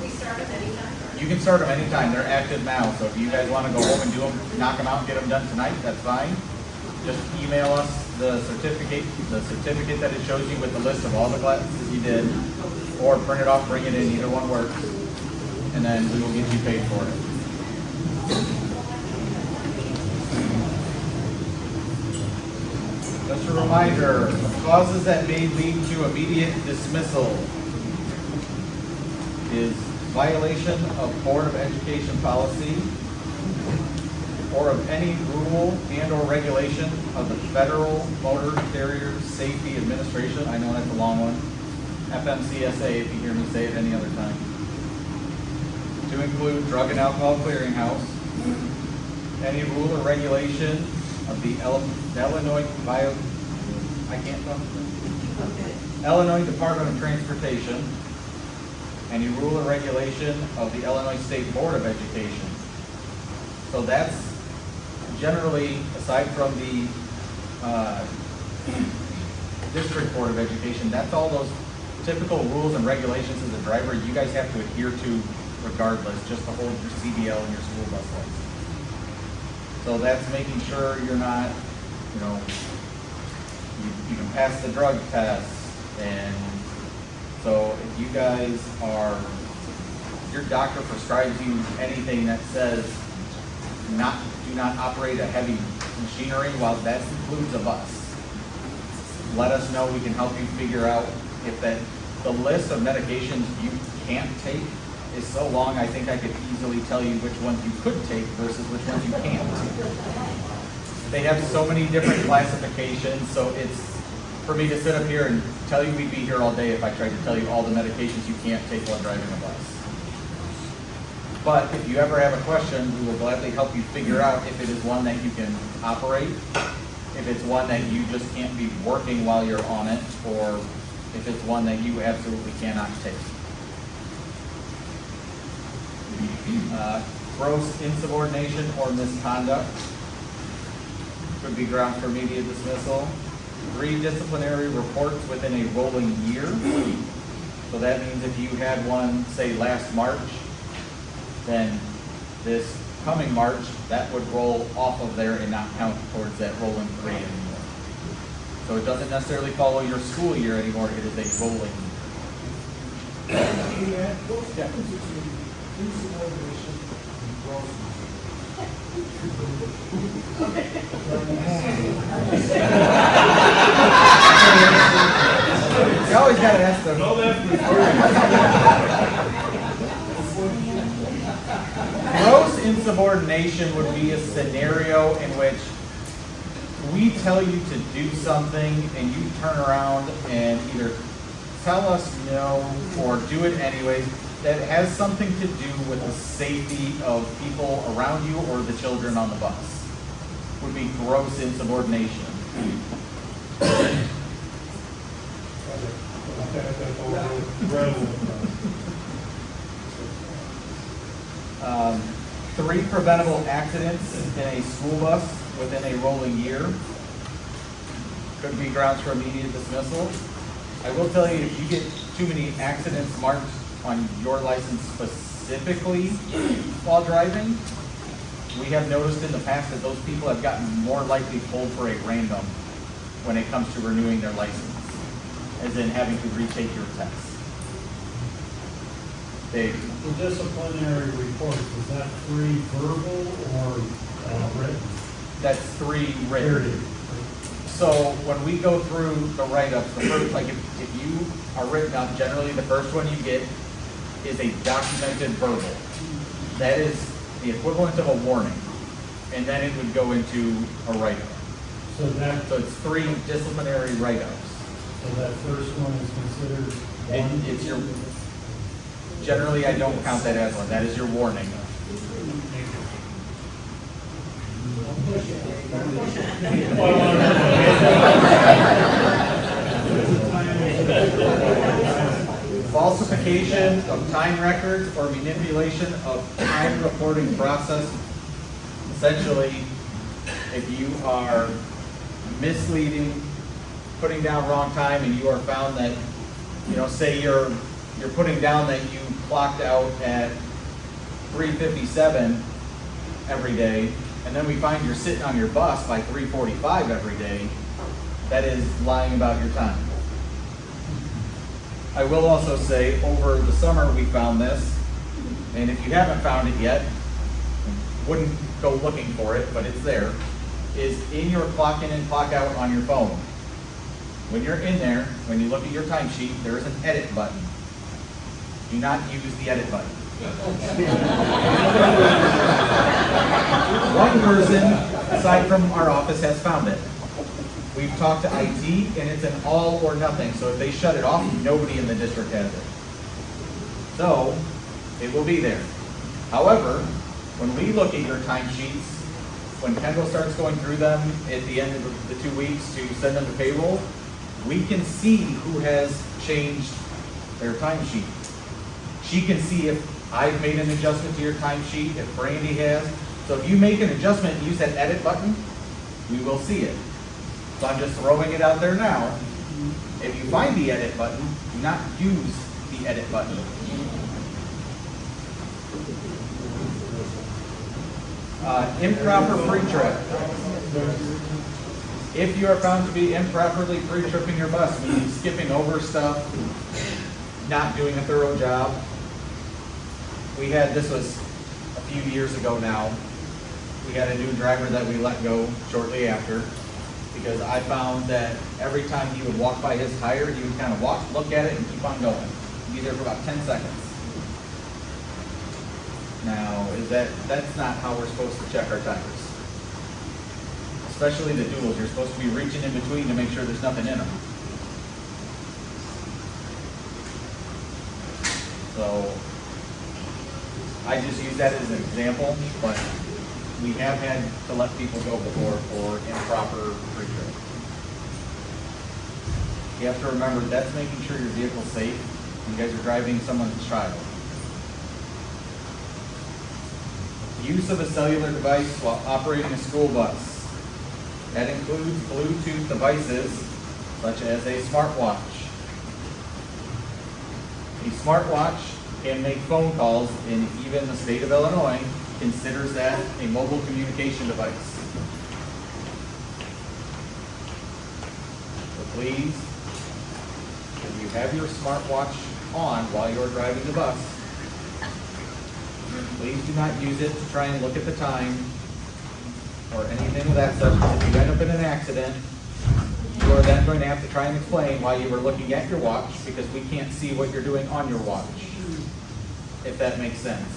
We start at any time? You can start them anytime. They're active now. So if you guys want to go home and do them, knock them out and get them done tonight, that's fine. Just email us the certificate that it shows you with the list of all the classes you did, or print it off, bring it in, either one works, and then we will get you paid for it. Just a reminder, clauses that may lead to immediate dismissal is violation of Board of Education policy or of any rule and or regulation of the Federal Motor Carrier Safety Administration. I know that's a long one. FMCSA, if you hear me say it any other time. To include Drug and Alcohol Clearinghouse, any rule or regulation of the Illinois Illinois Department of Transportation, any rule or regulation of the Illinois State Board of Education. So that's generally, aside from the District Board of Education, that's all those typical rules and regulations as a driver you guys have to adhere to regardless, just to hold your CDL and your school bus license. So that's making sure you're not, you can pass the drug test. And so if you guys your doctor prescribes you anything that says do not operate a heavy machinery, well, that includes a bus. Let us know, we can help you figure out if the list of medications you can't take is so long, I think I could easily tell you which ones you could take versus which ones you can't. They have so many different classifications, so it's, for me to sit up here and tell you we'd be here all day if I tried to tell you all the medications you can't take while driving a bus. But if you ever have a question, we will gladly help you figure out if it is one that you can operate, if it's one that you just can't be working while you're on it, or if it's one that you absolutely cannot take. Gross insubordination or misconduct could be grounds for immediate dismissal. 3 disciplinary reports within a rolling year. So that means if you had one, say, last March, then this coming March, that would roll off of there and not count towards that rolling 3 anymore. So it doesn't necessarily follow your school year anymore, it is a rolling year. What's the difference between insubordination and gross? You always gotta ask them. Gross insubordination would be a scenario in which we tell you to do something and you turn around and either tell us no or do it anyways. That has something to do with the safety of people around you or the children on the bus. Would be gross insubordination. Three preventable accidents in a school bus within a rolling year could be grounds for immediate dismissal. I will tell you, if you get too many accidents marked on your license specifically while driving, we have noticed in the past that those people have gotten more likely pulled for a random when it comes to renewing their license, as in having to retake your test. Dave? The disciplinary reports, is that 3 verbal or written? That's 3 written. Period. So when we go through the write-ups, the first, like if you are written up, generally the first one you get is a documented verbal. That is the equivalent of a warning. And then it would go into a write-up. So it's 3 disciplinary write-ups. So that first one is considered one? It's your, generally I don't count that as one, that is your warning. Falsification of time records or manipulation of time reporting process Essentially, if you are misleading, putting down wrong time, and you are found that, say you're putting down that you clocked out at 3:57 every day, and then we find you're sitting on your bus by 3:45 every day, that is lying about your time. I will also say, over the summer we found this, and if you haven't found it yet, wouldn't go looking for it, but it's there, is in your clock in and clock out on your phone. When you're in there, when you look at your timesheet, there is an edit button. Do not use the edit button. One person, aside from our office, has found it. We've talked to IT, and it's an all or nothing, so if they shut it off, nobody in the district has it. So, it will be there. However, when we look at your timesheets, when Kendall starts going through them at the end of the 2 weeks to send them to payroll, we can see who has changed their timesheet. She can see if I've made an adjustment to your timesheet, if Brandy has. So if you make an adjustment and use that edit button, we will see it. So I'm just throwing it out there now. If you find the edit button, do not use the edit button. Improper pre-trip. If you are found to be improperly pre-tripping your bus, meaning skipping over stuff, not doing a thorough job. This was a few years ago now. We had a new driver that we let go shortly after, because I found that every time he would walk by his tire, he would kind of walk, look at it, and keep on going. He'd be there for about 10 seconds. Now, that's not how we're supposed to check our tires. Especially the duals, you're supposed to be reaching in between to make sure there's nothing in them. So, I just use that as an example, but we have had to let people go before for improper pre-trip. You have to remember, that's making sure your vehicle's safe. You guys are driving someone's child. Use of a cellular device while operating a school bus. That includes Bluetooth devices such as a smartwatch. A smartwatch can make phone calls, and even the state of Illinois considers that a mobile communication device. So please, if you have your smartwatch on while you're driving the bus, please do not use it to try and look at the time or anything of that such, because if you end up in an accident, you are then going to have to try and explain why you were looking at your watch, because we can't see what you're doing on your watch, if that makes sense.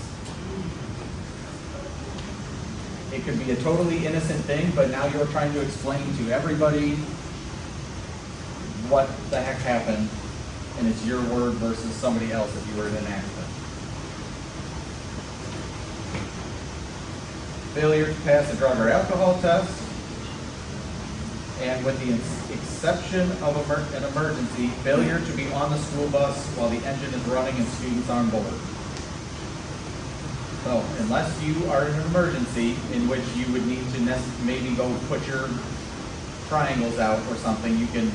It could be a totally innocent thing, but now you're trying to explain to everybody what the heck happened, and it's your word versus somebody else if you were in an accident. Failure to pass a drug or alcohol test, and with the exception of an emergency, failure to be on the school bus while the engine is running and students on board. So unless you are in an emergency in which you would need to maybe go put your triangles out or something, you can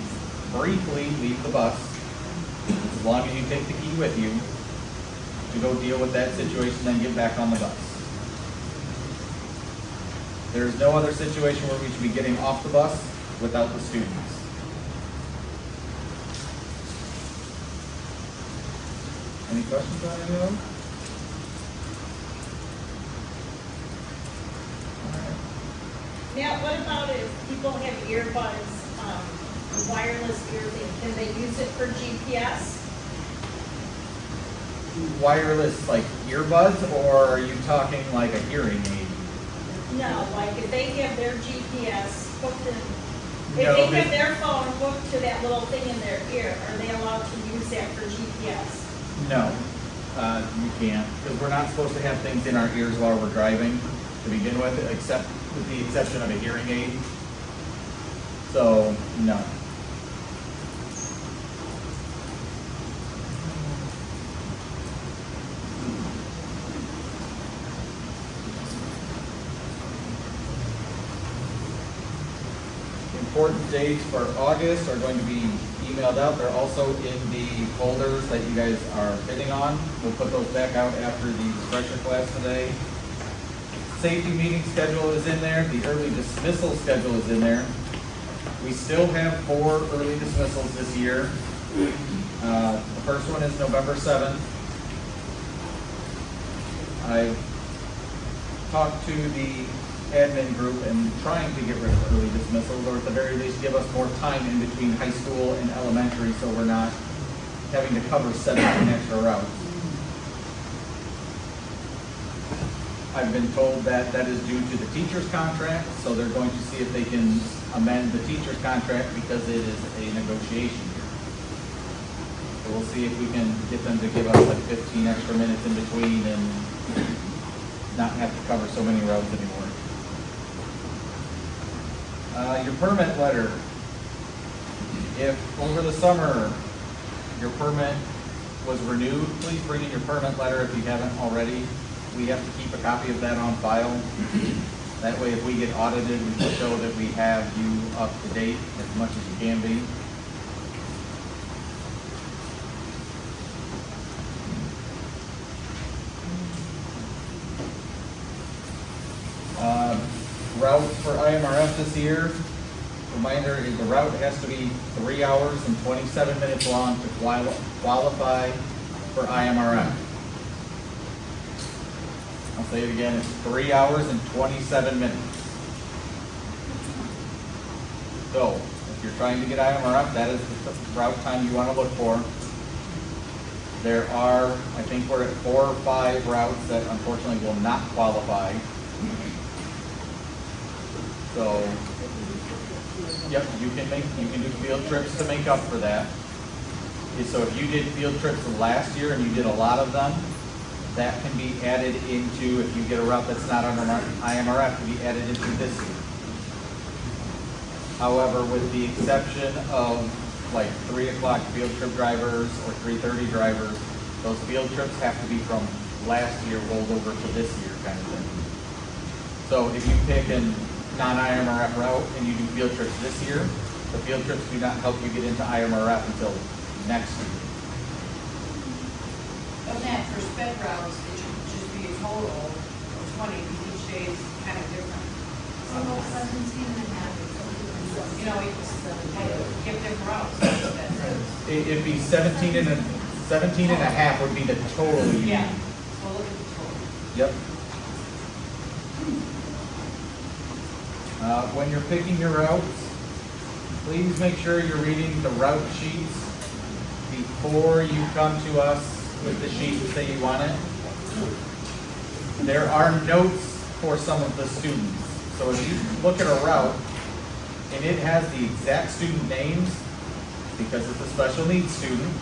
briefly leave the bus, as long as you take the key with you, to go deal with that situation, then get back on the bus. There is no other situation where we should be getting off the bus without the students. Any questions on any of them? Now, what about if people have earbuds, wireless earbuds, can they use it for GPS? Wireless, like earbuds, or are you talking like a hearing aid? No, like if they have their GPS hooked in, No, if they they- have their phone hooked to that little thing in their ear, are they allowed to use that for GPS? No, you can't, because we're not supposed to have things in our ears while we're driving to begin with, except with the exception of a hearing aid. So, no. dates for August are going to be emailed out. They're also in the folders that you guys are bidding on. We'll put those back out after the refresher class today. Safety meeting schedule is in there. The early dismissal schedule is in there. We still have 4 early dismissals this year. The first one is November 7th. I talked to the admin group and trying to get rid of early dismissals, or at the very least give us more time in between high school and elementary so we're not having to cover 17 extra routes. I've been told that that is due to the teacher's contract, so they're going to see if they can amend the teacher's contract because it is a negotiation year. So we'll see if we can get them to give us like 15 extra minutes in between and not have to cover so many routes anymore. Your permit letter. If over the summer your permit was renewed, please bring in your permit letter if you haven't already. We have to keep a copy of that on file. That way if we get audited, we can show that we have you up to date as much as you can be. Routes for IMRF this year. Reminder is the route has to be 3 hours and 27 minutes long to qualify for IMRF. I'll say it again, it's 3 hours and 27 minutes. So, if you're trying to get IMRF, that is the route time you want to look for. There are, I think we're at 4 or 5 routes that unfortunately will not qualify. So, yep, you can do field trips to make up for that. So if you did field trips last year and you did a lot of them, that can be added into, if you get a route that's not under IMRF, can be added into this year. However, with the exception of like 3 o'clock field trip drivers or 3:30 drivers, those field trips have to be from last year rolled over to this year kind of thing. So if you pick a non-IMRF route and you do field trips this year, the field trips do not help you get into IMRF until next year. On that, for sped routes, it should just be a total of 20, because each day is kind of different. So 17 and a half. You know, it's give them routes. Sped routes. It'd be 17 and a half would be the total. Yeah, so look at the total. Yep. When you're picking your routes, please make sure you're reading the route sheets before you come to us with the sheet to say you want it. There are notes for some of the students. So if you look at a route and it has the exact student names, because it's a special needs student,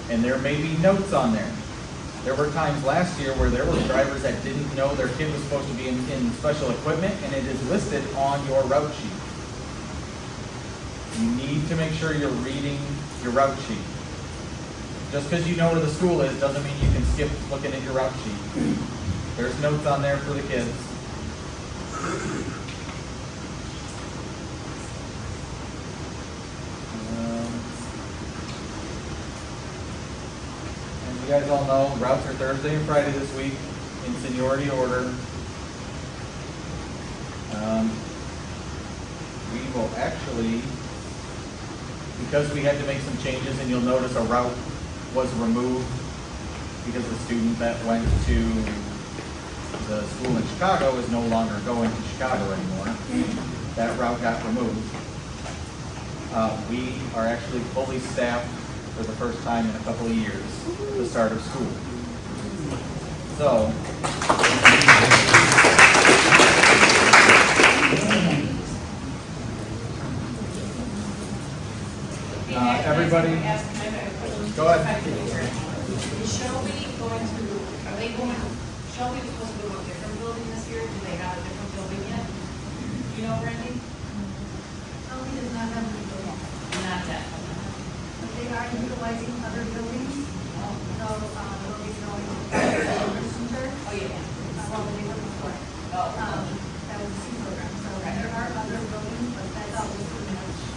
and there may be notes on there. There were times last year where there were drivers that didn't know their kid was supposed to be in special equipment, and it is listed on your route sheet. You need to make sure you're reading your route sheet. Just because you know where the school is doesn't mean you can skip looking at your route sheet. There's notes on there for the kids. You guys all know routes are Thursday and Friday this week in seniority order. We will actually, because we had to make some changes, and you'll notice a route was removed because the student that went to the school in Chicago is no longer going to Chicago anymore. That route got removed. We are actually fully staffed for the first time in a couple of years at the start of school. So, everybody, go ahead. Is Shelby going to, are they going, Shelby was supposed to go to a different building this year, do they have a different building yet? You know, Randy? Shelby does not have any building, Not yet. but they are utilizing other buildings. So, they'll be going to the center. Oh, yeah. Well, they were before. Oh. That was a C program, so there are other buildings, but that's all we pretty much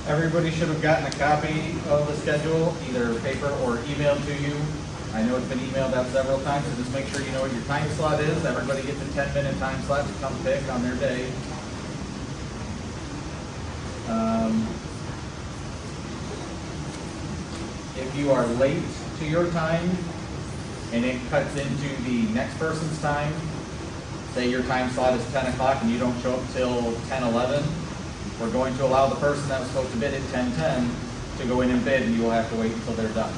Everybody should have gotten a copy of the schedule, either paper or emailed to you. I know it's been emailed out several times, so just make sure you know what your time slot is. Everybody gets a 10-minute time slot to come pick on their day. If you are late to your time and it cuts into the next person's time, say your time slot is 10 o'clock and you don't show up till 10:11, we're going to allow the person that was supposed to bid at 10:10 to go in and bid, and you will have to wait until they're done.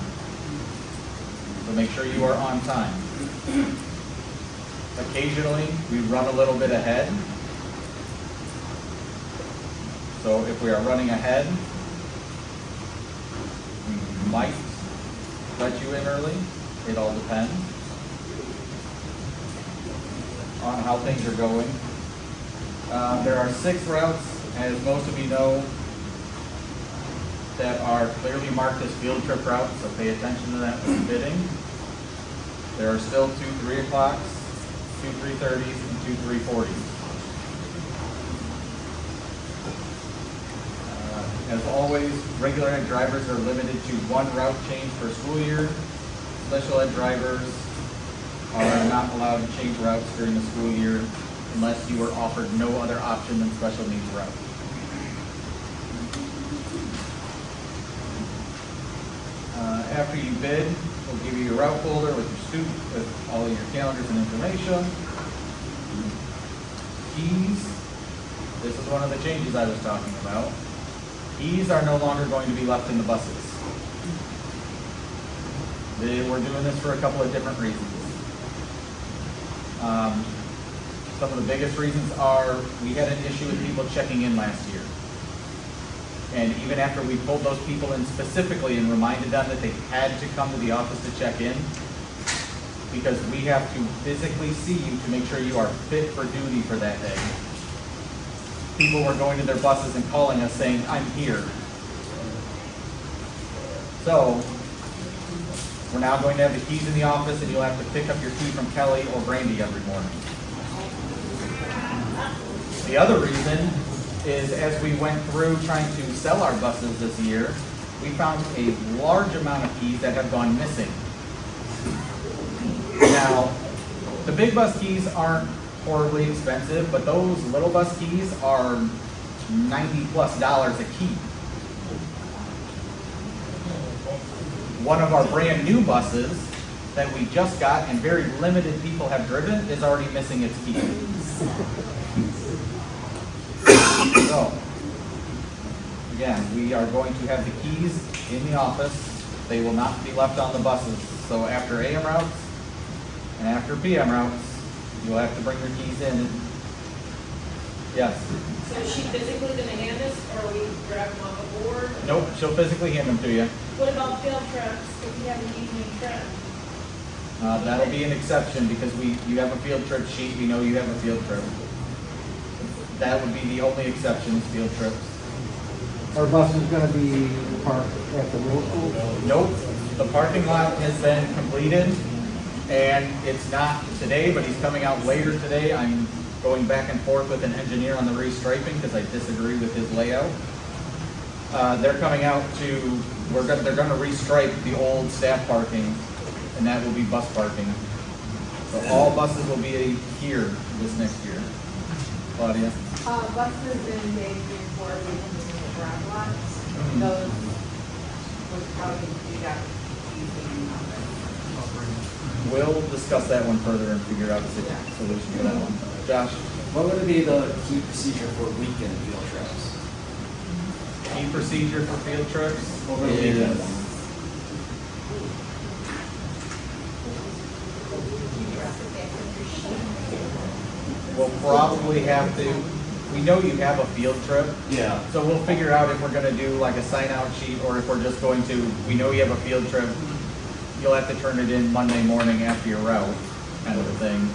So make sure you are on time. Occasionally, we run a little bit ahead. So if we are running ahead, we might let you in early. It all depends on how things are going. There are 6 routes, as most of you know, that are clearly marked as field trip routes, so pay attention to that when bidding. There are still 2 3 o'clocks, 2 3:30s, and 2 3:40s. As always, regular ed drivers are limited to 1 route change per school year. Special ed drivers are not allowed to change routes during the school year unless you are offered no other option than special needs route. After you bid, we'll give you your route folder with your student, with all of your calendars and information. Keys, this is one of the changes I was talking about. Keys are no longer going to be left in the buses. We're doing this for a couple of different reasons. Some of the biggest reasons are we had an issue with people checking in last year. And even after we pulled those people in specifically and reminded them that they had to come to the office to check in, because we have to physically see you to make sure you are fit for duty for that day. People were going to their buses and calling us saying, "I'm here." So, we're now going to have the keys in the office, and you'll have to pick up your key from Kelly or Brandy every morning. The other reason is, as we went through trying to sell our buses this year, we found a large amount of keys that have gone missing. Now, the big bus keys aren't horribly expensive, but those little bus keys are $90+ a key. One of our brand new buses that we just got and very limited people have driven is already missing its key. So, again, we are going to have the keys in the office. They will not be left on the buses. So after AM routes and after PM routes, you'll have to bring your keys in. Yes? So is she physically gonna hand us, or we grab them off a board? Nope, she'll physically hand them to you. What about field trips, if you have an evening trip? That'll be an exception because you have a field trip sheet. We know you have a field trip. That would be the only exception, is field trips. Our bus is gonna be parked at the middle school? Nope, the parking lot has been completed, and it's not today, but he's coming out later today. I'm going back and forth with an engineer on the restriping because I disagree with his layout. They're coming out to, they're gonna restripe the old staff parking, and that will be bus parking. So all buses will be here this next year. Claudia? Buses in day 3 and 4, we can do the garage lots. Those would probably do that easily. We'll discuss that one further and figure out a solution for that one. Josh? What would be the key procedure for weekend field trips? Key procedure for field trips Over the is weekend. we'll probably have to, we know you have a field trip, Yeah. so we'll figure out if we're gonna do like a sign-out sheet or if we're just going to, we know you have a field trip, you'll have to turn it in Monday morning after your route, kind of a thing.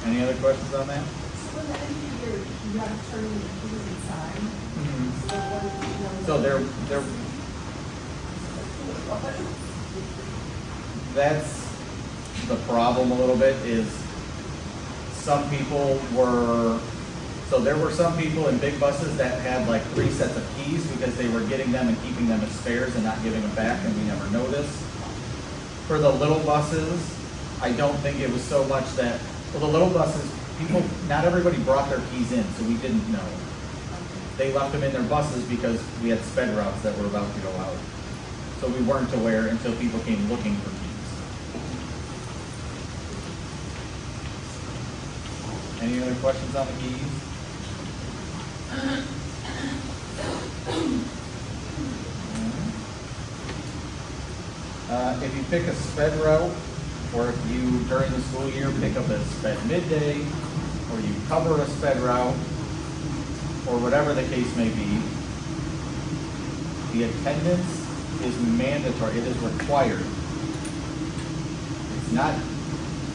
Any other questions on that? So in the end of the year, you have to turn in the keys and sign. So what if you know? So that's the problem a little bit, is some people were So there were some people in big buses that had like 3 sets of keys because they were getting them and keeping them as spares and not giving them back, and we never noticed. For the little buses, I don't think it was so much that, well, the little buses, people, not everybody brought their keys in, so we didn't know. They left them in their buses because we had sped routes that were about to go out. So we weren't aware until people came looking for keys. Any other questions on the keys? If you pick a sped route, or if you, during the school year, pick up a sped midday, or you cover a sped route, or whatever the case may be, the attendance is mandatory, it is required. It's not,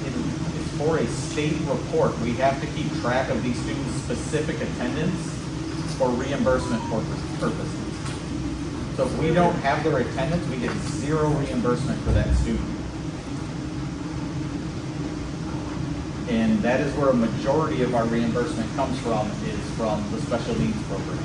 it's for a state report. We have to keep track of these students' specific attendance for reimbursement purposes. So if we don't have their attendance, we get 0 reimbursement for that student. And that is where a majority of our reimbursement comes from, is from the special needs program.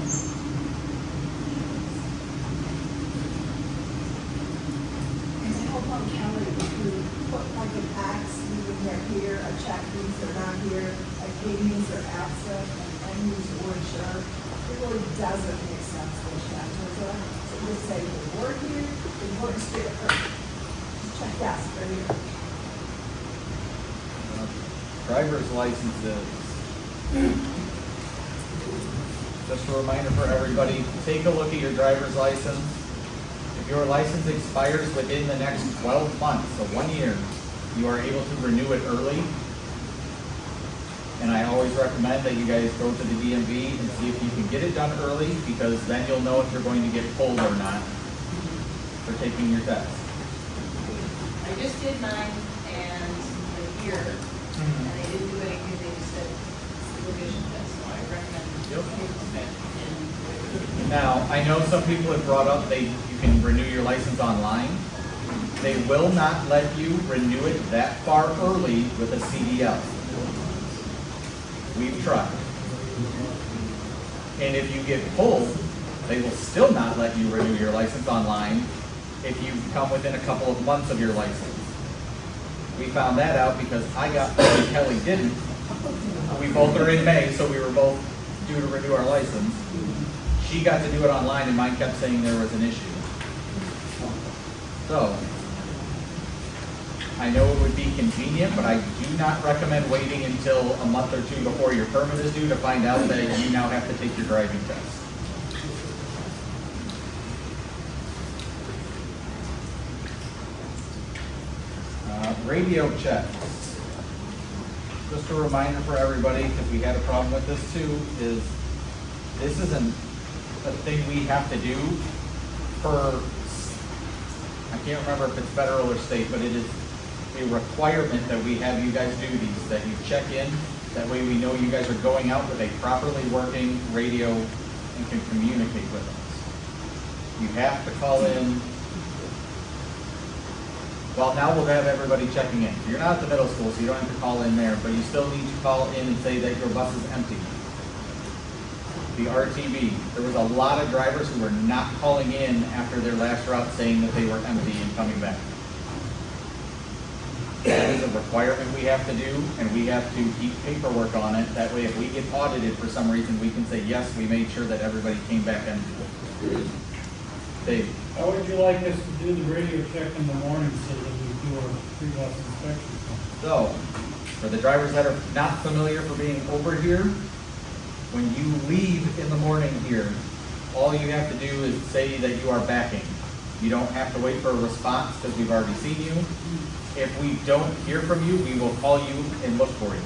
And to help on calendar, if you put like an X, meaning they're here, a check means they're not here, a K means they're absent, and N means they weren't sure. It really doesn't make sense which factors are. So just say they were here, they weren't here. Just check yes, they're here. Driver's licenses. Just a reminder for everybody, take a look at your driver's license. If your license expires within the next 12 months, so 1 year, you are able to renew it early. And I always recommend that you guys go to the DMV and see if you can get it done early, because then you'll know if you're going to get pulled or not for taking your test. I just did mine and a year, and they didn't do anything, they just said supervision test, so I recommend. Yep. Okay. Now, I know some people have brought up you can renew your license online. They will not let you renew it that far early with a CDL. We've tried. And if you get pulled, they will still not let you renew your license online if you come within a couple of months of your license. We found that out because I got pulled and Kelly didn't. We both are in May, so we were both due to renew our license. She got to do it online and mine kept saying there was an issue. So, I know it would be convenient, but I do not recommend waiting until a month or 2 before your permit is due to find out that you now have to take your driving test. Radio checks. Just a reminder for everybody, because we had a problem with this too, is this isn't a thing we have to do for, I can't remember if it's federal or state, but it is a requirement that we have you guys do these, that you check in, that way we know you guys are going out with a properly working radio and can communicate with us. You have to call in. Well, now we'll have everybody checking in. You're not at the middle school, so you don't have to call in there, but you still need to call in and say that your bus is empty. The RTB, there was a lot of drivers who were not calling in after their last route saying that they were empty and coming back. That is a requirement we have to do, and we have to keep paperwork on it. That way, if we get audited for some reason, we can say, yes, we made sure that everybody came back empty. Dave? How would you like us to do the radio check in the morning so that we do our pre-bus inspection? So, for the drivers that are not familiar for being over here, when you leave in the morning here, all you have to do is say that you are backing. You don't have to wait for a response because we've already seen you. If we don't hear from you, we will call you and look for you.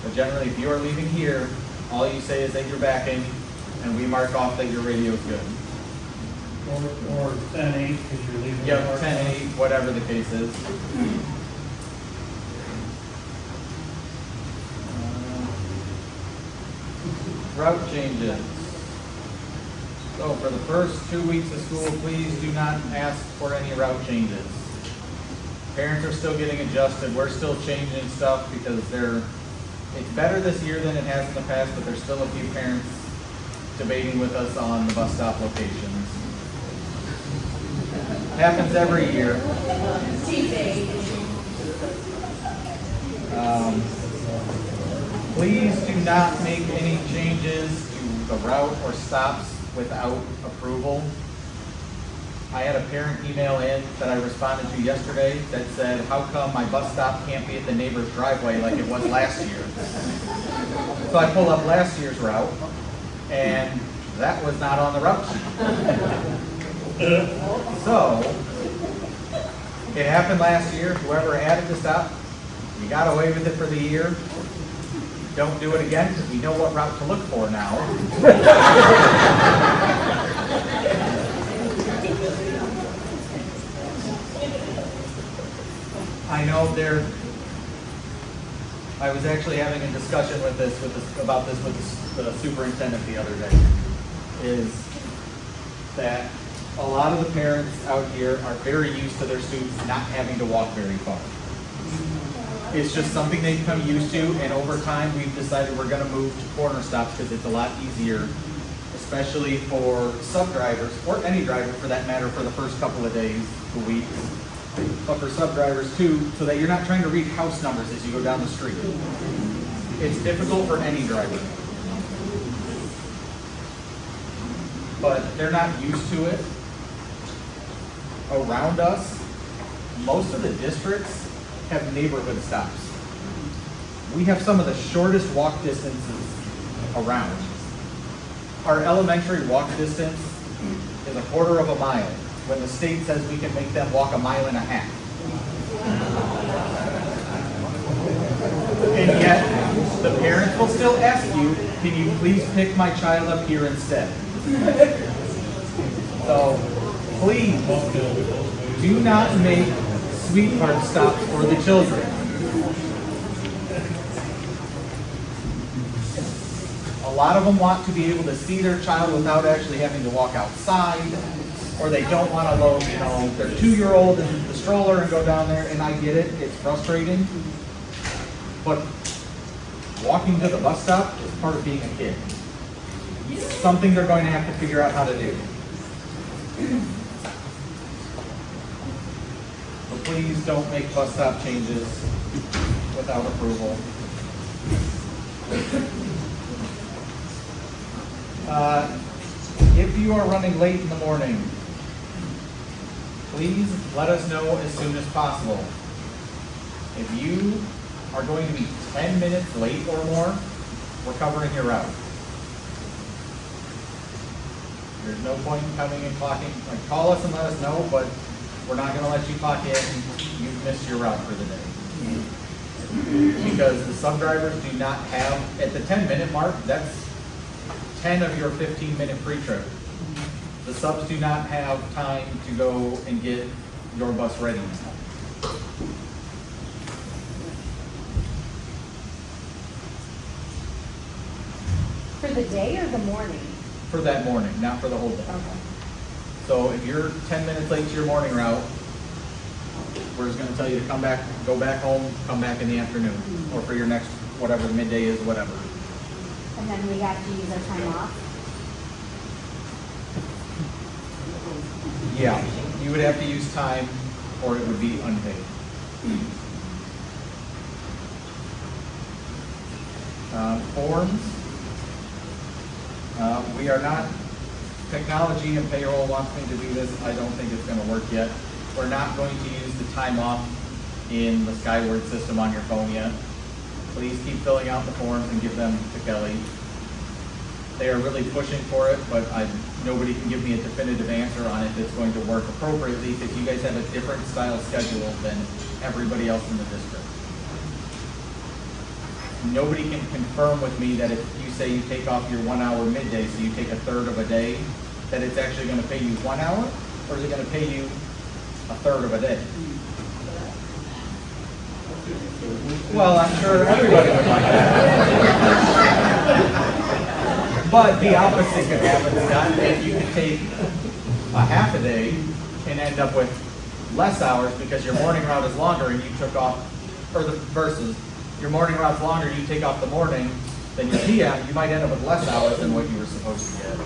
But generally, if you are leaving here, all you say is that you're backing, and we mark off that your radio is good. Or 10-8 because you're leaving. Yep, 10-8, whatever the case is. Route changes. So for the first 2 weeks of school, please do not ask for any route changes. Parents are still getting adjusted, we're still changing stuff because it's better this year than it has in the past, but there's still a few parents debating with us on the bus stop locations. Happens every year. Please do not make any changes to the route or stops without approval. I had a parent email in that I responded to yesterday that said, how come my bus stop can't be at the neighbor's driveway like it was last year? So I pulled up last year's route, and that was not on the route sheet. So, it happened last year. Whoever added the stop, you got away with it for the year. Don't do it again because we know what route to look for now. I know I was actually having a discussion about this with the superintendent the other day, is that a lot of the parents out here are very used to their students not having to walk very far. It's just something they've become used to, and over time we've decided we're going to move to corner stops because it's a lot easier, especially for sub-drivers, or any driver for that matter, for the first couple of days, weeks, but for sub-drivers too, so that you're not trying to read house numbers as you go down the street. It's difficult for any driver. But they're not used to it. Around us, most of the districts have neighborhood stops. We have some of the shortest walk distances around. Our elementary walk distance is 1/4 mile, when the state says we can make them walk 1.5 miles. And yet, the parents will still ask you, can you please pick my child up here instead? So, please, do not make sweetheart stops for the children. A lot of them want to be able to see their child without actually having to walk outside, or they don't want to load, their 2-year-old in the stroller and go down there, and I get it, it's frustrating, but walking to the bus stop is part of being a kid. It's something they're going to have to figure out how to do. So please don't make bus stop changes without approval. If you are running late in the morning, please let us know as soon as possible. If you are going to be 10 minutes late or more, we're covering your route. There's no point in coming and clocking. Call us and let us know, but we're not going to let you clock in. You've missed your route for the day. Because the sub-drivers do not have, at the 10-minute mark, that's 10 of your 15-minute pre-trip. The subs do not have time to go and get your bus ready now. For the day or the morning? For that morning, not for the whole day. Okay. So if you're 10 minutes late to your morning route, we're just gonna tell you to go back home, come back in the afternoon, or for your next, whatever the midday is, whatever. And then we have to use our time off? Yeah, you would have to use time, or it would be unpaid. Forms. We are not, technology and payroll wants me to do this. I don't think it's gonna work yet. We're not going to use the time off in the Skyward system on your phone yet. Please keep filling out the forms and give them to Kelly. They are really pushing for it, but nobody can give me a definitive answer on if it's going to work appropriately, because you guys have a different style schedule than everybody else in the district. Nobody can confirm with me that if you say you take off your 1 hour midday, so you take 1/3 of a day, that it's actually going to pay you 1 hour, or is it going to pay you 1/3 of a day? Well, I'm sure everybody would like that. But the opposite could happen, Scott, that you could take a half a day and end up with less hours because your morning route is longer and you took off, or the versus your morning route's longer, you take off the morning than your PM, you might end up with less hours than what you were supposed to get.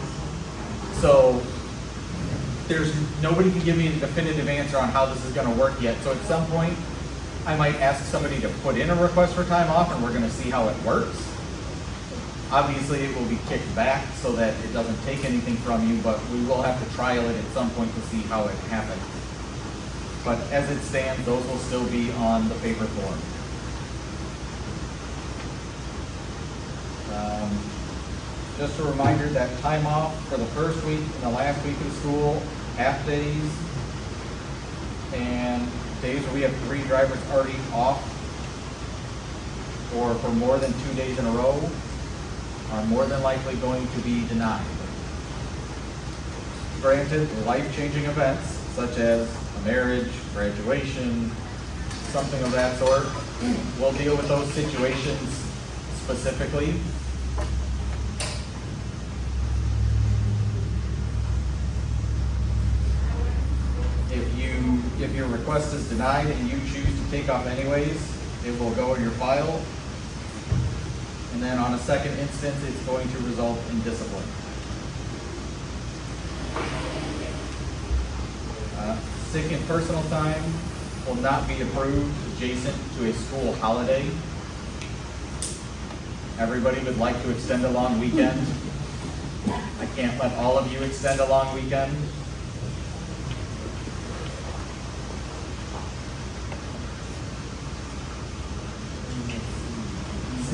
So nobody can give me a definitive answer on how this is gonna work yet. So at some point, I might ask somebody to put in a request for time off and we're gonna see how it works. Obviously, it will be kicked back so that it doesn't take anything from you, but we will have to trial it at some point to see how it happens. But as it stands, those will still be on the paper form. Just a reminder that time off for the first week and the last week of school, half days, and days where we have 3 drivers already off, or for more than 2 days in a row, are more than likely going to be denied. Granted, life-changing events such as a marriage, graduation, something of that sort, we'll deal with those situations specifically. If your request is denied and you choose to take off anyways, it will go in your file. And then on a second instance, it's going to result in discipline. Sick and personal time will not be approved adjacent to a school holiday. Everybody would like to extend a long weekend. I can't let all of you extend a long weekend.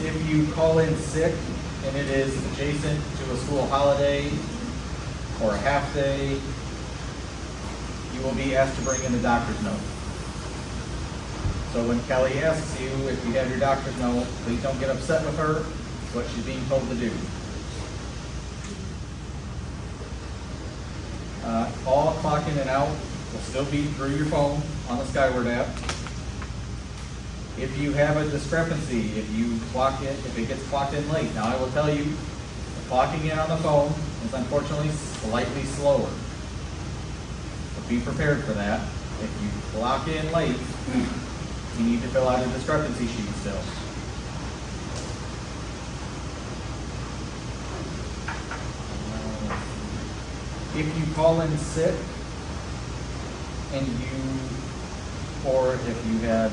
If you call in sick and it is adjacent to a school holiday or a half day, you will be asked to bring in a doctor's note. So when Kelly asks you if you have your doctor's note, please don't get upset with her. It's what she's being told to do. All clock in and out will still be through your phone on the Skyward app. If you have a discrepancy, if it gets clocked in late, now I will tell you, the clocking in on the phone is unfortunately slightly slower. So be prepared for that. If you clock in late, you need to fill out a discrepancy sheet still. If you call in sick or if you had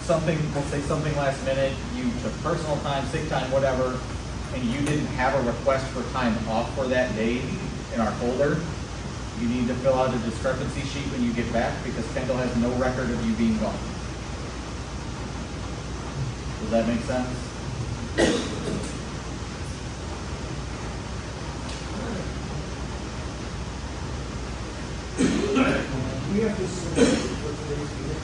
something, we'll say something last minute, you took personal time, sick time, whatever, and you didn't have a request for time off for that day in our folder, you need to fill out a discrepancy sheet when you get back because Kendall has no record of you being gone. Does that make sense? We have to submit for today's meeting.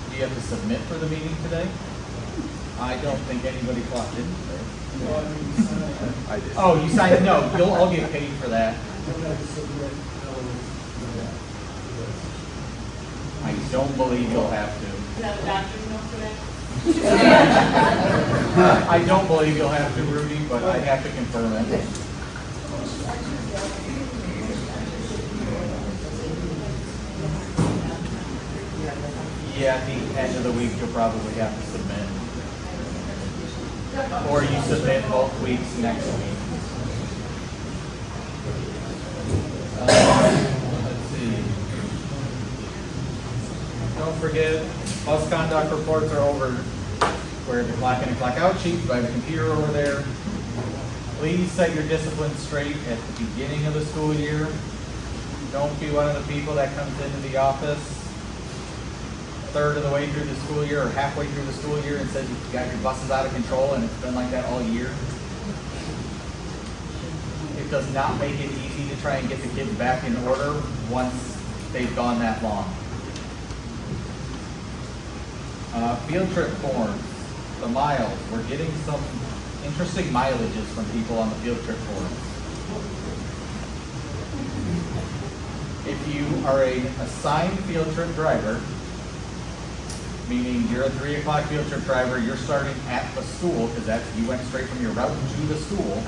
Do you have to submit for the meeting today? I don't think anybody clocked in today. No, I mean, you signed it. I did. Oh, you signed it? No, you'll all get paid for that. We have to submit. I don't believe you'll have to. Is that a doctor's note for that? I don't believe you'll have to, Rudy, but I have to confirm it. Yeah, at the end of the week, you'll probably have to submit. Or you submit both weeks next week. Let's see. Don't forget, bus conduct reports are over where the clock in and clock out sheets by the computer over there. Please set your discipline straight at the beginning of the school year. Don't be one of the people that comes into the office third of the way through the school year or halfway through the school year and says you've got your buses out of control and it's been like that all year. It does not make it easy to try and get the kids back in order once they've gone that long. Field trip forms, the miles. We're getting some interesting mileages from people on the field trip forms. If you are an assigned field trip driver, meaning you're a 3 o'clock field trip driver, you're starting at the school, because you went straight from your route to the school.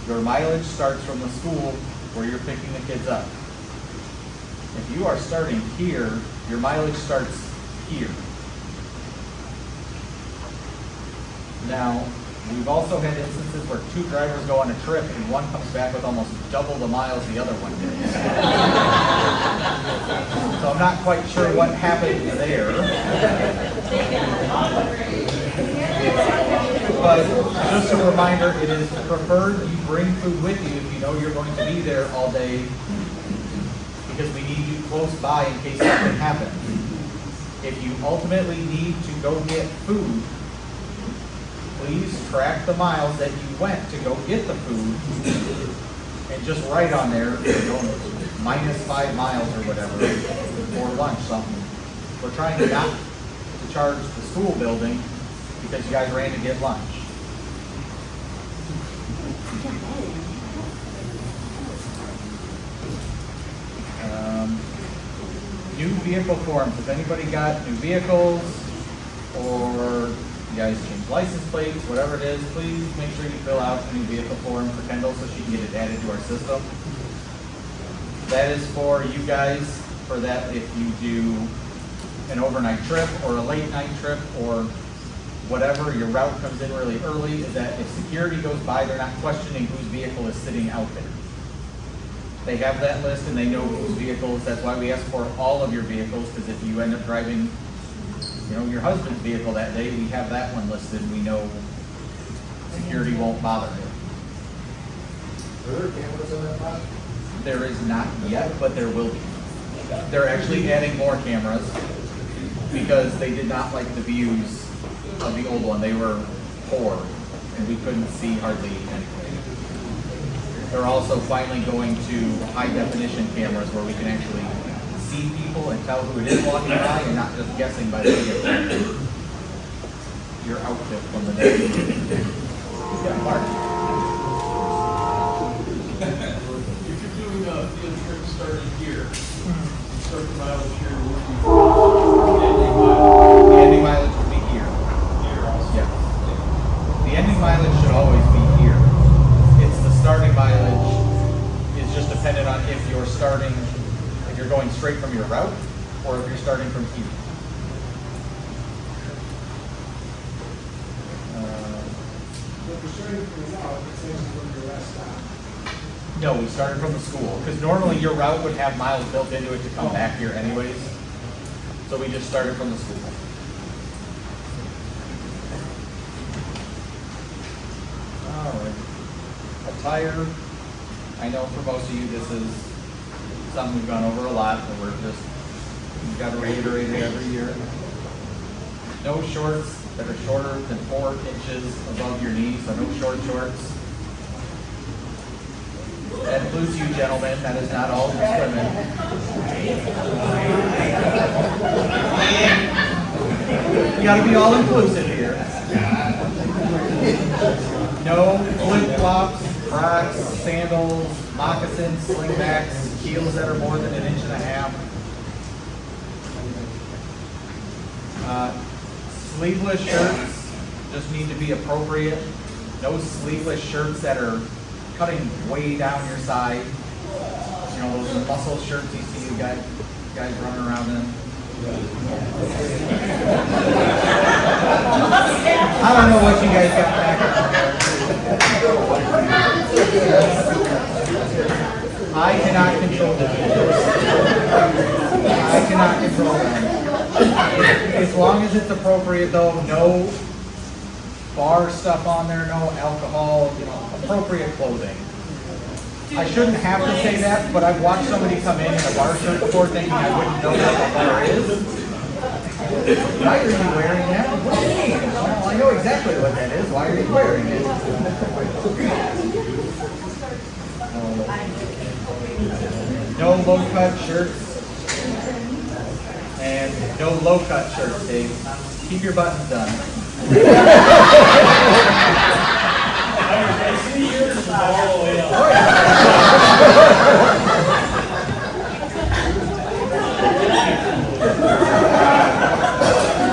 Your mileage starts from the school where you're picking the kids up. If you are starting here, your mileage starts here. Now, we've also had instances where two drivers go on a trip and one comes back with almost double the miles the other one did. So I'm not quite sure what happened there. But just a reminder, it is preferred you bring food with you if you know you're going to be there all day, because we need you close by in case something happens. If you ultimately need to go get food, please track the miles that you went to go get the food and just write on there, -5 miles or whatever for lunch, something. We're trying not to charge the school building because you guys ran to get lunch. New vehicle forms. Has anybody got new vehicles, or you guys change license plates, whatever it is, please make sure you fill out a new vehicle form for Kendall so she can get it added to our system. That is for you guys, for that if you do an overnight trip or a late night trip or whatever, your route comes in really early, is that if security goes by, they're not questioning whose vehicle is sitting out there. They have that list and they know whose vehicles. That's why we ask for all of your vehicles, because if you end up driving, your husband's vehicle that day, we have that one listed. We know security won't bother it. Are there cameras on that lot? There is not yet, but there will be. They're actually adding more cameras because they did not like the views of the old one. They were poor and we couldn't see hardly anything. They're also finally going to high definition cameras where we can actually see people and tell who it is walking by and not just guessing by the your outfit from the day. Yeah, Mark. If you're doing a field trip starting here, start the mileage here, what The ending mileage will be here. Yeah. The ending mileage should always be here. It's the starting mileage is just dependent on if you're going straight from your route or if you're starting from here. If you're starting from the route, it's actually from your last stop. No, we started from the school, because normally your route would have miles built into it to come back here anyways. So we just started from the school. All right. Attire. I know for most of you this is something we've gone over a lot, but we've got to reiterate it every year. No shorts that are shorter than 4 inches above your knee, so no short shorts. That includes you gentlemen, that is not all just women. You gotta be all inclusive here. No flip-flops, Crocs, sandals, moccasins, slingbacks, heels that are more than 1.5 inches. Sleeveless shirts just need to be appropriate. No sleeveless shirts that are cutting way down your side. Those muscle shirts you see you guys running around in. I don't know what you guys got back there. I cannot control the details. I cannot control them. As long as it's appropriate though, no bar stuff on there, no alcohol, appropriate clothing. I shouldn't have to say that, but I've watched somebody come in a bar shirt before thinking I wouldn't know what a bar is. Why are you wearing that? What do you mean? Well, I know exactly what that is. Why are you wearing it? No low-cut shirts. And no low-cut shirts, Dave. Keep your buttons done. I see yours from all the way up.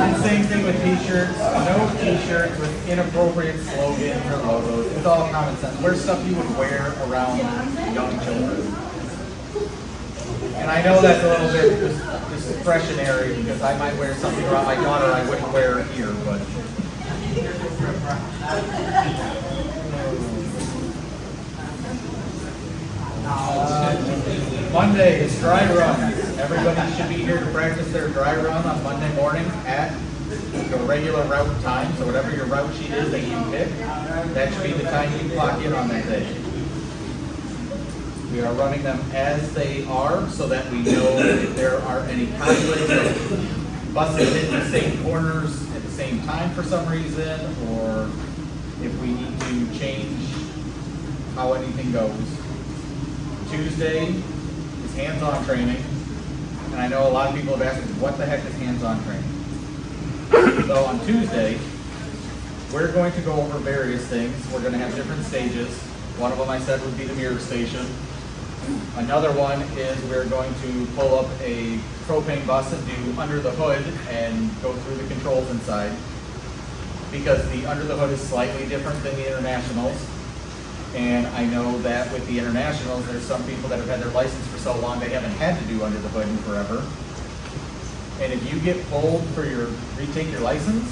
And same thing with t-shirts. No t-shirts with inappropriate slogans or logos. It's all common sense. Wear stuff you would wear around young children. And I know that's a little bit discretionary, because I might wear something around my daughter I wouldn't wear here, but. Monday is dry run. Everybody should be here to practice their dry run on Monday morning at the regular route time. So whatever your route sheet is that you pick, that should be the time you clock in on that day. We are running them as they are so that we know if there are any conflicts of buses hitting the same corners at the same time for some reason, or if we need to change how anything goes. Tuesday is hands-on training, and I know a lot of people have asked me, what the heck is hands-on training? So on Tuesday, we're going to go over various things. We're going to have different stages. One of them I said would be the mirror station. Another one is we're going to pull up a propane bus and do under the hood and go through the controls inside. Because the under the hood is slightly different than the internationals. And I know that with the internationals, there's some people that have had their license for so long they haven't had to do under the hood in forever. And if you get pulled for retake your license,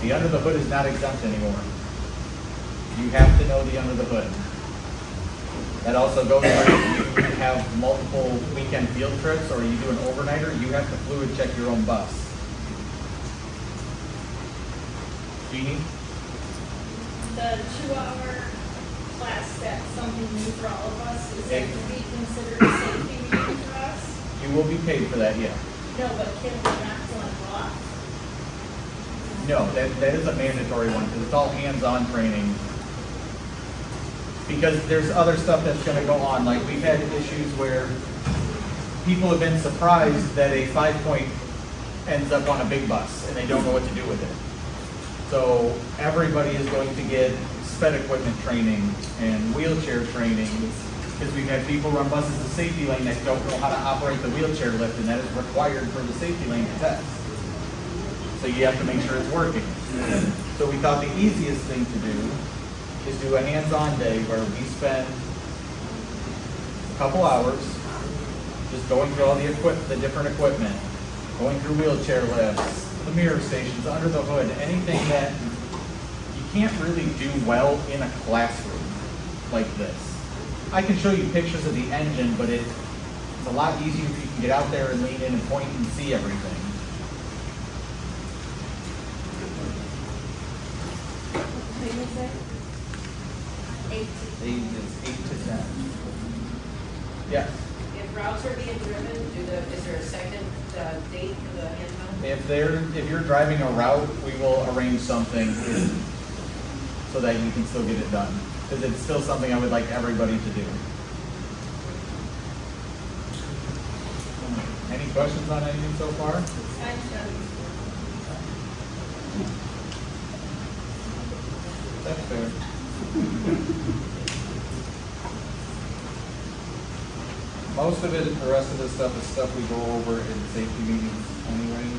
the under the hood is not exempt anymore. You have to know the under the hood. That also goes for if you have multiple weekend field trips or you do an overnighter, you have to fluid check your own bus. Jeannie? The 2-hour class, that's something new for all of us, is that to be considered a safety meeting for us? You will be paid for that, yeah. No, but can we not go and walk? No, that is a mandatory one, because it's all hands-on training. Because there's other stuff that's gonna go on, like we've had issues where people have been surprised that a 5-point ends up on a big bus, and they don't know what to do with it. So everybody is going to get sped equipment training and wheelchair training, because we've had people run buses in safety lane that don't know how to operate the wheelchair lift, and that is required for the safety lane to test. So you have to make sure it's working. So we thought the easiest thing to do is do a hands-on day where we spend a couple hours just going through all the different equipment, going through wheelchair lifts, the mirror stations, under the hood, anything that you can't really do well in a classroom like this. I can show you pictures of the engine, but it's a lot easier if you can get out there and lean in and point and see everything. Ages 8 to 10. Yes. If routes are being driven, is there a second date for the hands-on? If you're driving a route, we will arrange something so that you can still get it done. Because it's still something I would like everybody to do. Any questions on anything so far? That's fair. Most of it, the rest of this stuff is stuff we go over in safety meetings anyways.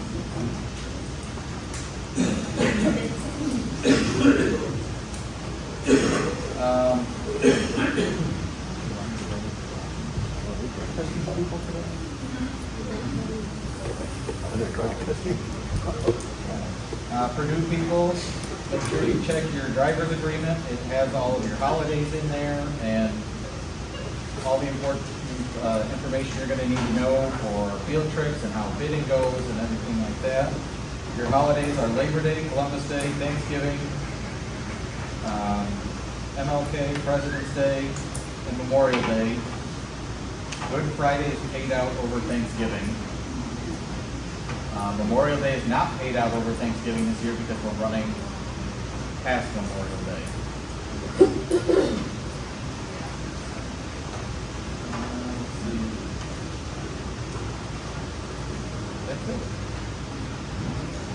For new people, make sure you check your driver's agreement. It has all of your holidays in there and all the important information you're going to need to know for field trips and how bidding goes and everything like that. Your holidays are Labor Day, Columbus Day, Thanksgiving, MLK, President's Day, and Memorial Day. Good Friday is paid out over Thanksgiving. Memorial Day is not paid out over Thanksgiving this year because we're running past Memorial Day. That's it.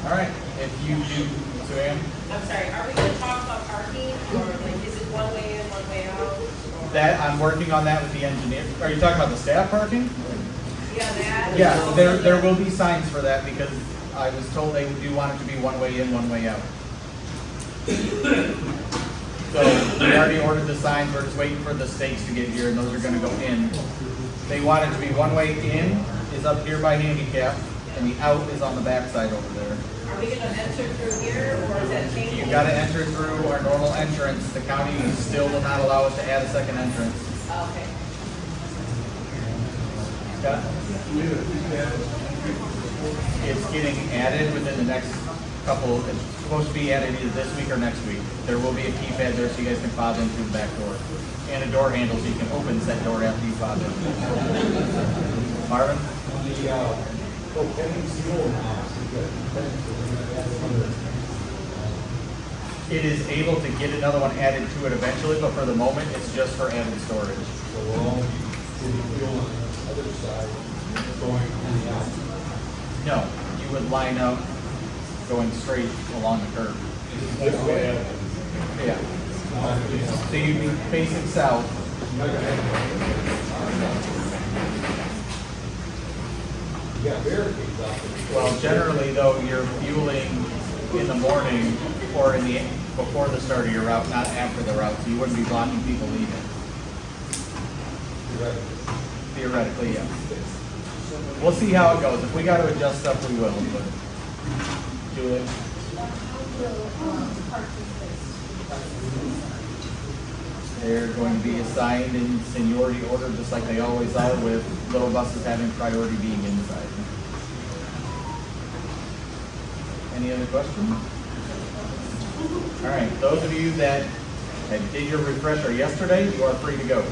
All right, if you do, Suzanne? I'm sorry, are we gonna talk about parking, or like, is it one way in, one way out? or- That, I'm working on that with the engineer. Are you talking about the staff parking? Yeah, that. Yeah, there will be signs for that because I was told they do want it to be one way in, one way out. So we already ordered the signs, we're just waiting for the stakes to get here and those are gonna go in They want it to be one way in is up here by handicap, and the out is on the back side over there. Are we gonna enter through here, or is that changing? You gotta enter through our normal entrance. The county still will not allow us to add a second entrance. Okay. Scott? It's getting added within the next couple, it's supposed to be added either this week or next week. There will be a keypad there so you guys can fob in through the back door. And a door handle so you can open that door after you fob in. Marvin? It is able to get another one added to it eventually, but for the moment, it's just for added storage. So we're all in the field on the other side, going in the out. No, you would line up going straight along the curb. Yeah. So you'd be facing south. You got barricades out there. Well, generally though, you're fueling in the morning or in the, before the start of your route, not after the route, so you wouldn't be blocking people leaving. Theoretically, yeah. We'll see how it goes. If we got to adjust stuff, we will, but do it. They're going to be assigned in seniority order, just like they always are, with little buses having priority being inside. Any other questions? All right, those of you that did your refresher yesterday, you are free to go.